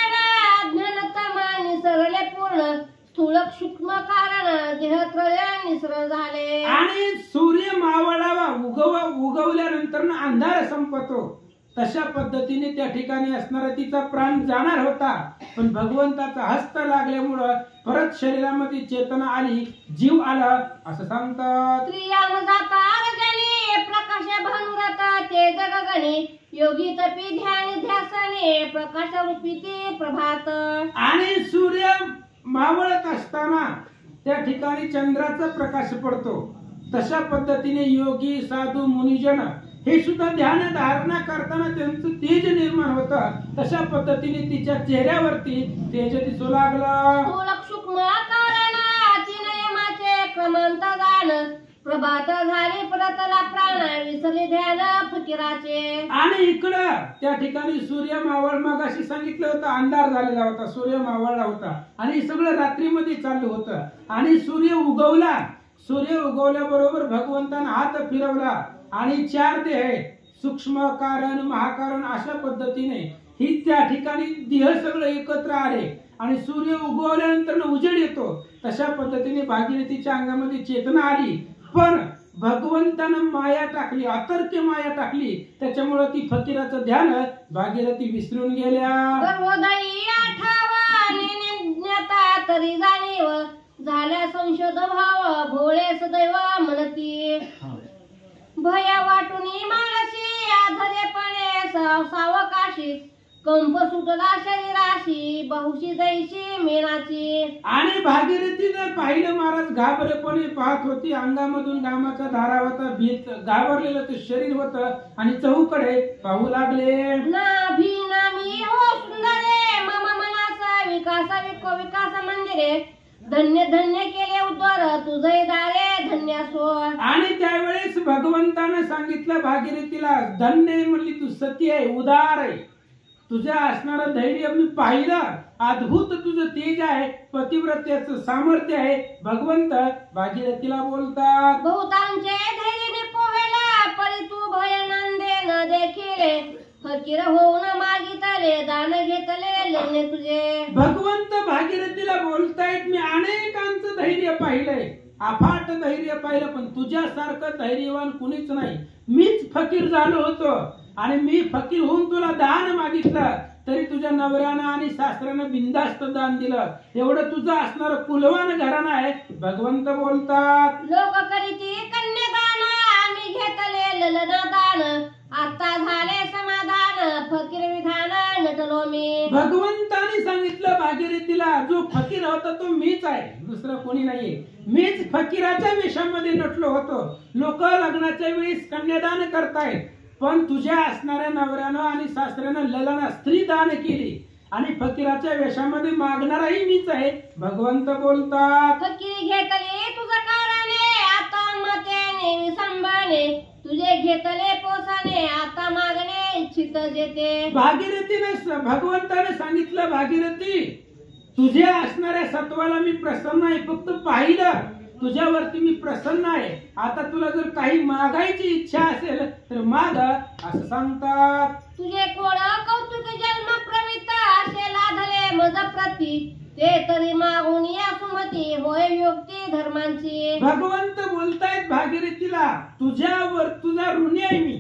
ज्ञानतमा निसरले पूर्ण स्थूल सूक्ष्म कारण देहत्रय निसर झाले. आणि सूर्य मावळावा उगवल्यानंतर अंधार संपतो. तशा पद्धतीने त्या ठिकाणी असणारा तिचा प्राण जाणार होता, पण भगवंताचा हस्त लागल्यामुळं परत शरीरामध्ये चेतना आली, जीव आला असं सांगतात. स्त्रियाम जाता रजनी प्रकाश भानुरत ते जगगणी योगी तपी ध्यान ध्यासने प्रकाश रूपी ते प्रभात. आणि सूर्य मावळत असताना त्या ठिकाणी चंद्राचा प्रकाश पडतो. तशा पद्धतीने योगी साधू मुनिजन हे सुद्धा ध्यान धारणा करताना त्यांचं तेज निर्माण होतं. तशा पद्धतीने तिच्या चेहऱ्यावरती तेज दिसू लागलं. सूक्ष्म कारण नियमाचे क्रमांत जाण प्रभात झाले परतला प्राण विसरले ध्यान फकीराचे. आणि इकडं त्या ठिकाणी सूर्य मावळ मगाशी सांगितलं होतं अंधार झालेला होता, सूर्य मावळला होता आणि सगळं रात्रीमध्ये चालू होतं. आणि सूर्य उगवला. सूर्य उगवल्याबरोबर भगवंतानं हात फिरवला आणि 4 देह सूक्ष्म कारण महाकारण अशा पद्धतीने ही त्या ठिकाणी देह सगळं एकत्र आले आणि सूर्य उगवल्यानंतर उजेड येतो. तशा पद्धतीने भागीरथीच्या अंगामध्ये चेतना आली, पण भगवंतानं माया टाकली, अतर्क्य माया टाकली. त्याच्यामुळे ती फकीराचं ध्यान भागीरथी विसरून गेल्या. गर्भोदयी आठावा नेता तरी जाणीव झाल्या संशोध भाव भोळे सदैव म्हणती भया वाटुनी मानसी आधरेपणे सावकाशी कंप सुटला शरीराशी बहुशी जैशी मेणाची. आणि भागीरथीने पाहिलं महाराज घाबरेपणे पाहत होती. अंगामधून घामाचा धारा होता, भीत घाबरलेलं ते शरीर होतं आणि चहूकडे पाहू लागले. नाभी नामी हो सुंदरे मम मनाचा विकास मंदिरे धन्य धन्य केले उद्धार तुझे दारे धन्य सो. आणि त्यावेळेस भगवंतानं सांगितलं भागीरथीला धन्य म्हणली तू सती आहे, उदार आहे. तुझ्या असणारं धैर्य मी पाहिलं, अद्भुत तुझं तेज आहे, पतिव्रत्याचं सामर्थ्य आहे. भगवंत भागीरथीला बोलतात बहुतांचे धैर्य मी पोहेला परी तू भय नंदे न देखिले फकीर होऊन मागितले दान घेतले लेणे तुझे. भगवंत भागीरथीला बोलतायत, मी अनेकांचं धैर्य पाहिलंय, अफाट धैर्य पाहिलं, पण तुझ्यासारखं धैर्यवान कुणीच नाही. मीच फकीर झालो होतो आणि मी फकीर होऊन तुला दान मागितलं तरी तुझ्या नवऱ्यानं आणि सासऱ्यानं बिनधास्त दान दिलं. एवढं तुझं असणारं कुलवान घराणं आहे. भगवंत बोलतात, लोक करीती कन्यादान आम्ही घेतले ललना दान. आता झाले समाधान फकीर विधान नटलो मी. भगवंताने सांगितलं भागीरथीला, जो फकीर होता तो मीच आहे, दुसरं कोणी नाहीये. मीच फकीराच्या वेशामध्ये नटलो होतो. लोक लग्नाच्या वेळेस कन्यादान करतायत, पण तुझ्या असणाऱ्या नवऱ्यानं आणि सासऱ्यानं ललना स्त्री दान केली आणि फकीराच्या वेशामध्ये मागणाराही मीच आहे. भगवंत बोलतात, फकीर घेतले तुझं कारणे आता मतेने विसंबने. तुझे घेतले पोसाने आता मागणे इच्छित जेते. भागीरथीने भगवंताने सांगितलं, भागीरथी तुझ्या असणाऱ्या सत्वाला मी प्रसन्न आहे, फक्त पाहिलं तुझ्यावरती मी प्रसन्न आहे. आता तुला जर काही मागायची इच्छा असेल तर माग, असं सांगतात. तुझे कोण कौतुक जन्म प्रवित असे लाधले मज प्रती. ते तरी मागून या सुमती होय युक्ती धर्मांची. भगवंत बोलतायत भागीरथीला, तुझ्यावर तुझा ऋणी आहे मी,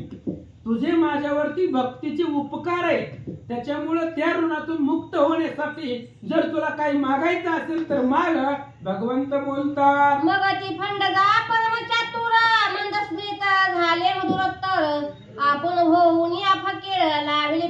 तुझे माझ्यावरती भक्तीचे उपकार आहे. त्याच्यामुळे त्या ऋणातून मुक्त होण्यासाठी जर तुला काही मागायचं असेल तर माग. भगवंत बोलतात, मग ती फंडगा परम चातुर मंदस्मित झाले मधुरोत्तर. आपण होऊन या फकीर लावले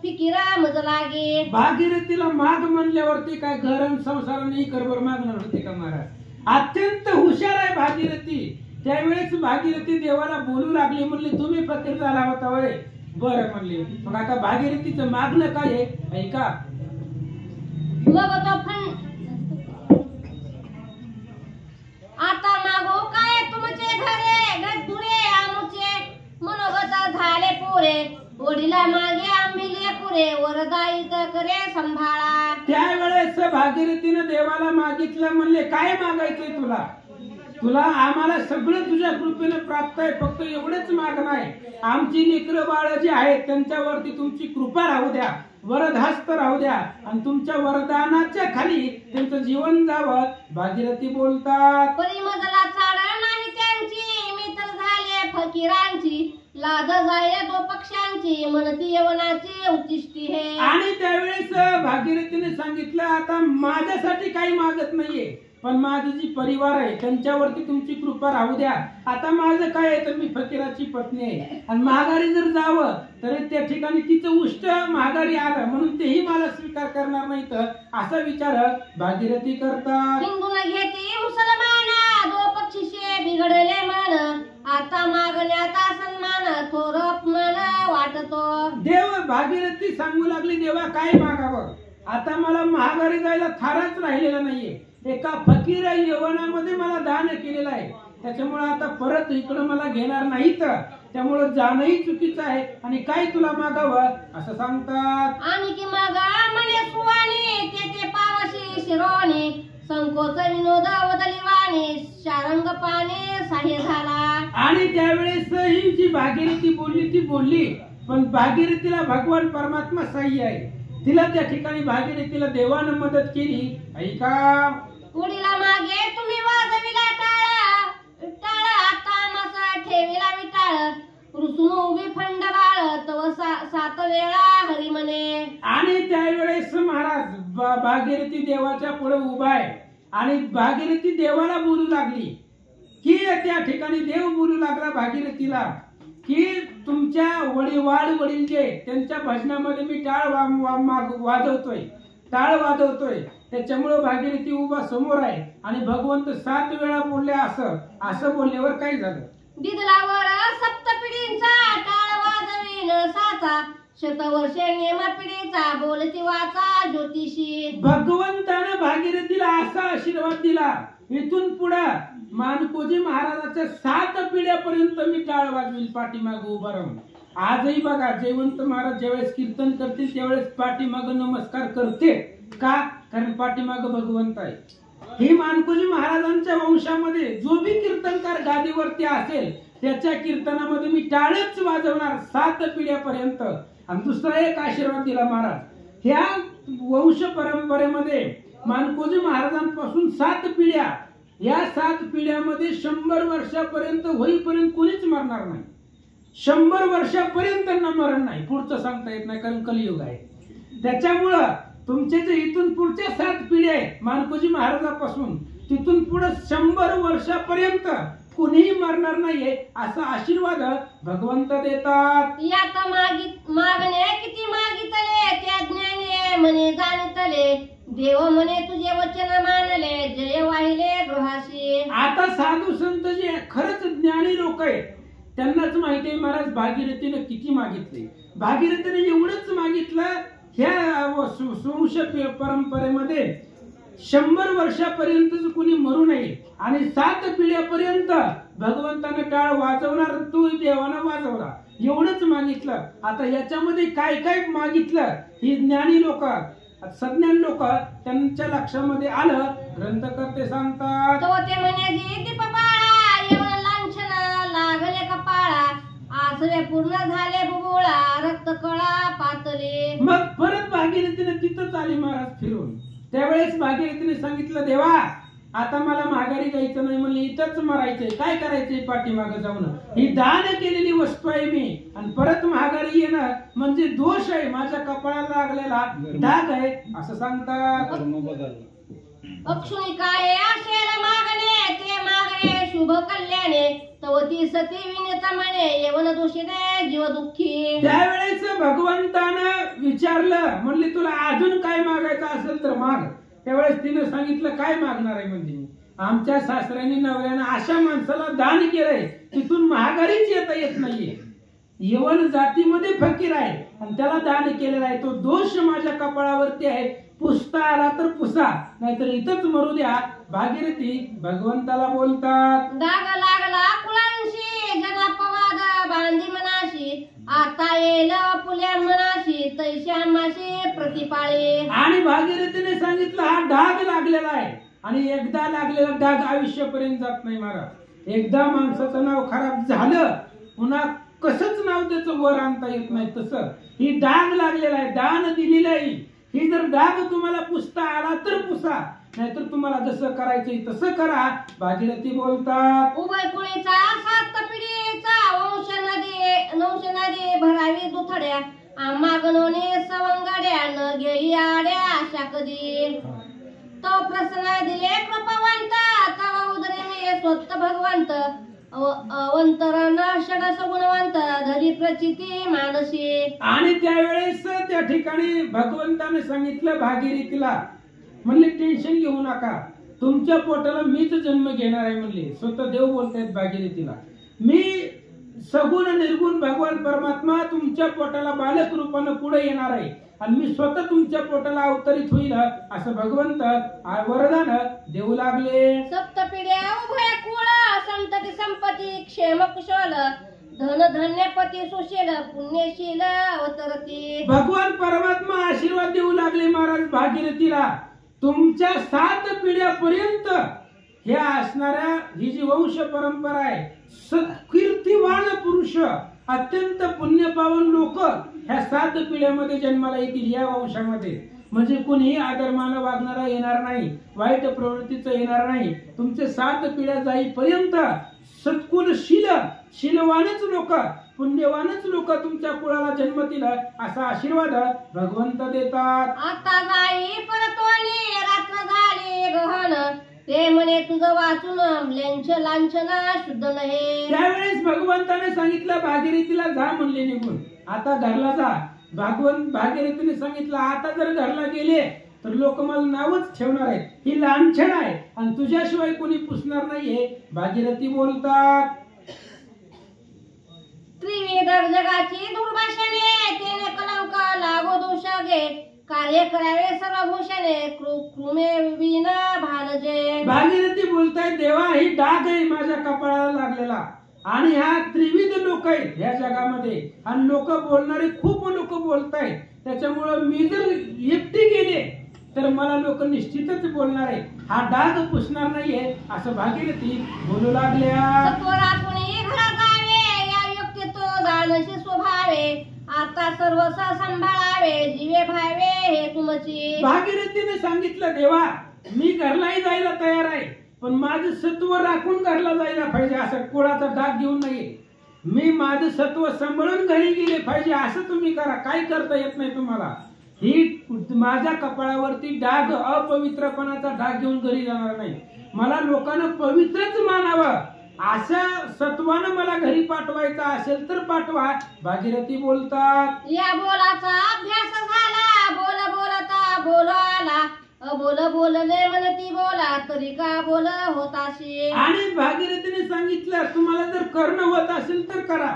फिकीरा मज लागे. भागीरथीला माग म्हणल्यावरती काय घरन संसार नाही करबर मागणार होते का महाराज? अत्यंत हुशार आहे भागीरथी. त्यावेळेस भागीरथी देवाला बोलू लागली, म्हणली तुम्ही फकीर झाला होता वय? बरं म्हणले. मग आता भागीरथीचं मागणं काय आहे ऐका. मग तो आता मागो काय तुमचे घरे गडुरे आमुचे मनोगत झाले पुरे. वडिला मागे आंबिले पुरे वरदायित करे संभाळा. त्यावेळेस भागीरथीनं देवाला मागितलं, म्हणले काय मागायचंय तुला? तुला आम्हाला सगळं तुझ्या कृपेने प्राप्त आहे, फक्त एवढेच मागणं आहे. आमची लेकरं बाळ जी आहेत त्यांच्यावरती तुमची कृपा राहू द्या, वरदहस्त राहू द्या आणि तुमच्या वरदानाच्या खाली त्यांचं जीवन जावं. भागीरथी बोलतात, परिमजला चाड नाही त्यांची मी तर झाले फकीरांची. लाज जाय दो पक्षांची म्हणती यवनाची उच्चिष्टी हे. आणि त्यावेळेस भागीरथीने सांगितलं, आता माझ्यासाठी काही मागत नाहीये, पण माझे जी परिवार आहे त्यांच्यावरती तुमची कृपा राहू द्या. आता माझं काय आहे तर मी फकीराची पत्नी आहे आणि माघारी जर जावं तर त्या ठिकाणी तिचं उष्ट माघारी आलं म्हणून तेही मला स्वीकार करणार नाही तर असा विचार भागीरथी करतात. हिंदून घेते मुसलमान दो पक्षीशे बिघडले मन. आता मागण्याचा सन्मान थोर अपमान वाटतो. देव भागीरथी सांगू लागली, देवा काय मागावं? आता मला माघारी जायला थारच राहिलेला नाहीये. एका फकीर यवनामध्ये मला दान केलेलं आहे, त्याच्यामुळे आता परत इकडं मला घेणार नाहीत, त्यामुळे जाणंही चुकीचं आहे. आणि काय तुला मागावं असं सांगतात. आणि की मागा म्हणे सुवाणी ते पावशी शिरोणी. संकोच विनोद वदलिवाणी शारंग पाणी साहे झाला. आणि त्यावेळेस ही जी भागीरथी बोलली ती बोलली, पण भागीरथीला भगवान परमात्मा साह्य आहे. तिला त्या ठिकाणी भागीरथीला देवानं मदत केली. ऐका, उडीला मागे तुम्ही वाजविला टाळ टाळ. आता मासा ठेविला विटाळ. रुसून उभी फंड बाळ तव सात वेळा हरी म्हणे. आणि त्यावेळेस महाराज भागीरथी देवाच्या पुढे उभा आहे आणि भागीरथी देवाला बोलू लागली की त्या ठिकाणी देव बोलू लागला भागीरथीला की तुमच्या वडील जे त्यांच्या भजनामध्ये मी टाळ वाजवतोय, टाळ वाजवतोय. त्याच्यामुळे भागीरथी उभा समोर आहे आणि भगवंत 7 वेळा बोलले. असं बोलल्यावर काय झालं? दिदलावर सप्तपिढींचा टाळ वाजवीन साचा. शतवर्षे नेम पिढीचा बोलती वाचा ज्योतिषी. भगवंतानं भागीरथीला असा आशीर्वाद दिला, इथून पुढे मानकोजी महाराजाच्या 7 पिढ्यापर्यंत मी टाळ वाजवील पाठीमाग उभा राहून. आजही बघा जयवंत महाराज ज्यावेळेस कीर्तन करतील त्यावेळेस पाठीमाग नमस्कार करते. का? कारण पाठीमाग भगवंत आहे. ही मानकोजी महाराजांच्या वंशामध्ये जो बी कीर्तनकार गादीवरती असेल त्याच्या कीर्तनामध्ये मी टाळच वाजवणार 7 पिढ्यापर्यंत. आणि दुसरा एक आशीर्वाद दिला महाराज. ह्या वंश परंपरेमध्ये मानकोजी महाराजांपासून 7 पिढ्या, या 7 पिढ्यामध्ये 100 वर्षापर्यंत होईपर्यंत कोणीच मरणार नाही. 100 वर्षापर्यंत त्यांना मरण नाही. पुढचं सांगता येत नाही कारण कलियुग आहे. त्याच्यामुळं तुमचे जे इथून पुढच्या 7 पिढ्या आहेत मानकोजी महाराजापासून तिथून पुढे 100 वर्षापर्यंत कोणीही मरणार नाहीये असा आशीर्वाद भगवंत देतात. यात मागणे किती मागितले त्या ज्ञाने म्हणे जाणतले देव म्हणे तुझे वचन मानले जय वाहिले गृहाशी. आता साधू संत जे खरंच ज्ञानी लोक आहेत त्यांनाच माहिती आहे महाराज भागीरथीने किती मागितले. भागीरथीने एवढंच मागितलं ह्या वंश परंपरेमध्ये 100 वर्षापर्यंत कुणी मरू नये आणि 7 पिढ्यापर्यंत भगवंताने टाळ वाजवणार तू देवानं वाजवला एवढंच मागितलं. आता याच्यामध्ये काय काय मागितलं ही ज्ञानी लोक सज्ञान लोक त्यांच्या लक्षामध्ये आलं. ग्रंथकर्ते सांगतात तो ते म्हणे जी दीप बाळा येऊन लांछन लागले कपाळा आसरे पूर्ण झाले बुबुळा रक्त कळा पातले. मग परत भागीरथीने तिथंच आली महाराज फिरून. त्यावेळेस भागीरथीने सांगितलं देवा आता मला माघारी जायचं नाही म्हणले इथंच मरायचंय. काय करायचंय पाठीमागं जाऊन ही दान केलेली वस्तू आहे मी आणि परत माघारी येणं म्हणजे दोष आहे माझ्या कपाळाला लागलेला डाग आहे असं सांगतात. अक्षुणी काय असेल मागणे ते मागणे शुभ कल्याणे तवती सती विनेता म्हणे येवन दोषीने जीव दुःखी. त्यावेळेस भगवंतानं विचारलं म्हणले तुला अजून काय मागायचं असेल तर माग. त्यावेळेस तिने सांगितलं काय मागणार आहे म्हणजे आमच्या सासऱ्याने नवऱ्यानं अशा माणसाला दान केलंय तिथून महागारीच येता येत नाहीये. यवन जातीमध्ये फकीर आहे आणि त्याला दान केलेला आहे. तो दोष माझ्या कपाळावरती आहे. पुसता आला तर पुसा नाहीतर इथंच मरू द्या. भागीरथी भगवंताला बोलतात डाग लागला कुळांशी जनापवाद बांधी मनाशी आता येईल पुल्या मनाशी तैशा माशी प्रतिपाळे. आणि भागीरथीने सांगितलं हा डाग लागलेला आहे आणि एकदा लागलेला डाग आयुष्यापर्यंत जात नाही महाराज. एकदा माणसाचं नाव खराब झालं पुन्हा कसंच नाव त्याचं वर आणता येत नाही. तसं ही डाग लागलेला आहे दान दिलेलं आहे. ही जर डाग तुम्हाला पुसता आला तर पुसा नाहीतर तुम्हाला जसं करायचंय तसं करा. भागीरथी बोलतात उभय कुळीचा 7 पिढीचा वंश नदी भरावी दुथड्या मागणोने सवंगड्या न गेली आड्या अशा कधी तो प्रसन्न दिले कृपावंत तवा उदरे मी स्वत भगवंत अवंतर षडस गुणवंत धरी प्रचिती मानसी. आणि त्यावेळेस त्या ठिकाणी भगवंताने सांगितलं भागीरथीला म्हणले टेन्शन घेऊ नका तुमच्या पोटाला मीच जन्म घेणार आहे म्हणले. स्वतः देव बोलतायत भागीरथीला मी सगुण निर्गुण भगवान परमात्मा तुमच्या पोटाला बालक रूपानं पुढे येणार आहे आणि मी स्वतः तुमच्या पोटाला अवतरित होईल असं भगवंत वरदान देऊ लागले. सप्तपिढ्या उभय कुळ संतती संपत्ती क्षेम कुशल धन धन्यपती सुशील पुण्यशील अवतरती. भगवान परमात्मा आशीर्वाद देऊ लागले महाराज भागीरथीला. तुमच्या 7 पिढ्यापर्यंत हे असणाऱ्या ही जी वंश परंपरा आहे सत्कीर्तिवान पुरुष अत्यंत पुण्यपावन लोक ह्या 7 पिढ्यामध्ये जन्माला येतील या वंशामध्ये. म्हणजे कोणीही आदरमानं वागणारा येणार नाही वाईट प्रवृत्तीचं येणार नाही. तुमचे 7 पिढ्या जाईपर्यंत सत्कुलशील शीलवानच लोक पुण्यवानच लोक तुमच्या कुळाला जन्मतील असा आशीर्वाद भगवंत देतात. आता जाई परतवानी रात्र झाली गहन ते म्हणे तुझं वाचून लेंछ लांछन शुद्ध नये. त्यावेळेस भगवंताने सांगितलं भागीरथीला जा म्हणले निघून आता घरला जा. भागीरथीने सांगितलं आता जर घरला गेले तर लोक मला नावच ठेवणार आहेत. ही लांछन आहे आणि तुझ्याशिवाय कोणी पुसणार नाहीये. भागीरथी बोलतात त्रिविध जगाची दुर्भाषणे तेने कलंक लागो दोष गे कार्य करावे सर्वभूषणे कृमे विन भानजे. भागीरथी बोलतायत देवा ही डाग आहे माझ्या कपाळाला लागलेला आणि ह्या त्रिविध लोक आहेत ह्या जगामध्ये आणि लोक बोलणारे खूप लोक बोलतायत. त्याच्यामुळं मी जर एकटी गेले तर मला लोक निश्चितच बोलणार आहे. हा डाग पुसणार नाहीये असं भागीरथी बोलू लागल्या. सत्वरापुनी घरा जावे या व्यक्ती तो जाणशी स्वभावे आता सर्वस सांभाळावे जीवे भावे हे तुमची. भागीरथीने सांगितलं देवा मी घरलाही जायला तयार आहे पण माझं सत्व राखून घरला जायला पाहिजे, असं कोणाचा डाग घेऊन नाहीये. मी माझं सत्व सांभाळून घरी गेले पाहिजे असं तुम्ही करा. काय करता येत नाही तुम्हाला. ही माझ्या कपाळावरती डाग अपवित्रपणाचा डाग घेऊन घरी जाणार नाही. मला लोकांना पवित्रच मानावं अशा सत्वानं मला घरी पाठवायचं असेल तर पाठवा. भागीरथी बोलतात या बोलाचा अभ्यास झाला बोल बोलता बोल आला बोल बोलले म्हणती बोला तरी का बोल होताशी. आणि भागीरथीने सांगितलं तुम्हाला जर करणं होत असेल तर करा.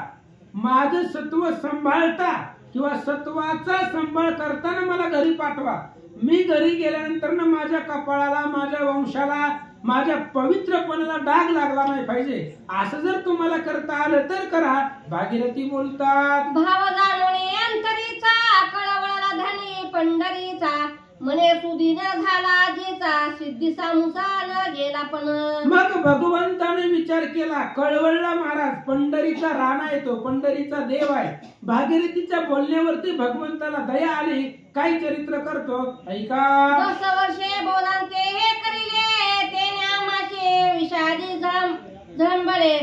माझं सत्व सांभाळता किंवा सत्वाचा सांभाळ करताना मला घरी पाठवा. मी घरी गेल्यानंतर ना माझ्या कपाळाला माझ्या वंशाला माझ्या पवित्रपणाला डाग लागला नाही पाहिजे. असं जर तुम्हाला करता आलं तर करा. भागीरथी बोलतात भाव जाणून अंतरीचा कळवळला धनी पंढरीचा म्हणे सुदीन झाला जेचा सिद्धी सामुसाल गेला पण. मग भगवंताने विचार केला कळवळला महाराज पंढरीचा राणा येतो, पंढरीचा देव आहे. भागीरथीच्या बोलण्यावरती भगवंताला दया आली. काय चरित्र करतो ऐका. 10 वर्षे बोलांते हे करिले ते नामाचे विषादी झळंबळे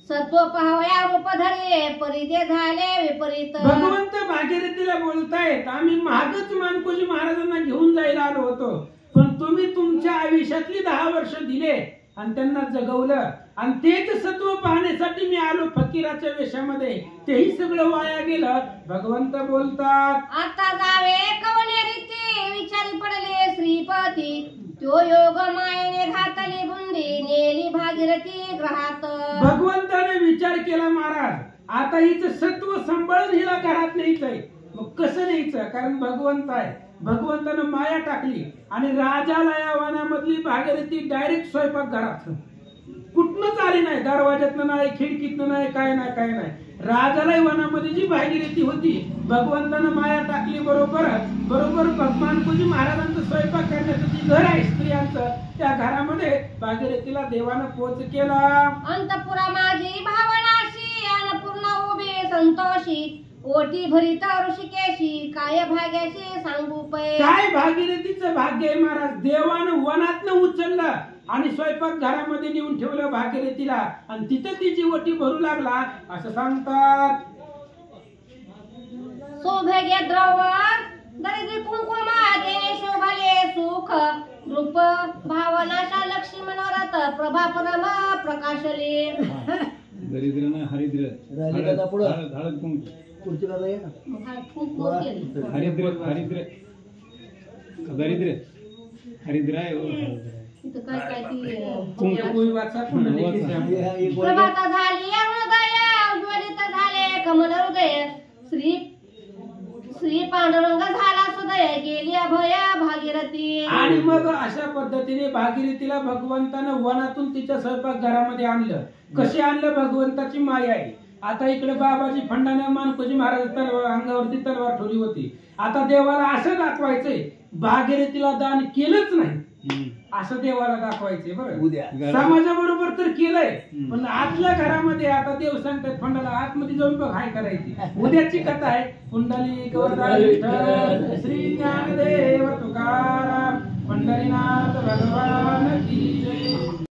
सत्व पाहया रूप धरले परिते झाले विपरीत. भगवंत भागीरथीला बोलतायत आम्ही मागच मानकोजी महाराजांना घेऊन जायला आलो होतो पण तुम्ही तुमच्या आयुष्यातली 10 वर्ष दिले आणि त्यांना जगवलं आणि तेच सत्व पाहण्यासाठी मी आलो फकीराच्या वेशामध्ये, तेही सगळं वाया गेलं. भगवंत बोलतात आता जावे कवने रीती विचारी पडले श्रीपती तो योग मायेने घातली बुंदी नेली भागीरथी ग्रहात. भगवंताने विचार केला महाराज आता हिचं सत्व सांभाळून हिला घरात न्यायचंय. मग कसं न्यायचं कारण भगवंत आहे. भगवंतानं माया टाकली आणि राजाला या वनामधली भागीरथी डायरेक्ट स्वयंपाक घरात कुठनच आली नाही. दरवाज्यातनं नाही खिडकीतनं नाही काय नाही. राजाला वनामध्ये जी भागीरथी होती भगवंतानं माया टाकली बरोबर भगवानजी महाराजांचं स्वयंपाक करण्याचं जे घर आहे स्त्रियांचं त्या घरामध्ये भागीरथीला देवानं पोच केला. अंतपुरा माझी भावनाशी अन्नपूर्णा उभे संतोषी ओटी भरित ऋषिकेशी काय भाग्याशी सांगू पै. काय भागीरथीचं भाग्य आहे महाराज. देवानं वनातनं उचललं आणि स्वयंपाक घरामध्ये नेऊन ठेवलं भागीरथीला आणि तिथं ती जीवटी भरू लागला असं सांगतात. सौभाग्य द्रवर दरिद्री कुंकुमा देणे शोभाले सुख रूप भावनाशा लक्ष्मी मनोरथ प्रभा परम प्रकाशले. दरिद्र ना हरिद्र राहिली का पुढं हळद कुंकू खुर्चीला जा या. हरिद्र दरिद्र हरिद्र आहे हो. इथं काय ती कुंकू वाचा पुन्हा लिखित आहे. हे हा एक वर प्रभात झाली हृदय ज्वलित झाले कमल हृदय श्री पांडुरंग झाला सुदय गेली अभय भागीरथी. आणि मग अशा पद्धतीने भागीरथीला भगवंतानं वनातून तिच्या स्वयंपाक घरामध्ये आणलं. कशी आणलं भगवंताची माया आहे. आता इकडे बाबाजी फंडाने मानकोजी महाराज अंगावरती तलवार ठेवली होती. आता देवाला असं दाखवायचंय भागीरथीला दान केलंच नाही असं देवाला दाखवायचंय. बरं उद्या समाजाबरोबर तर केलंय पण आतल्या घरामध्ये आता देव सांगतात फंडाला आतमध्ये जाऊन बघ हाय करायची. उद्याची कथा आहे पुंडलिक वरदा विठ्ठल श्री ज्ञानदेव तुकाराम पंढरीनाथ भगवान की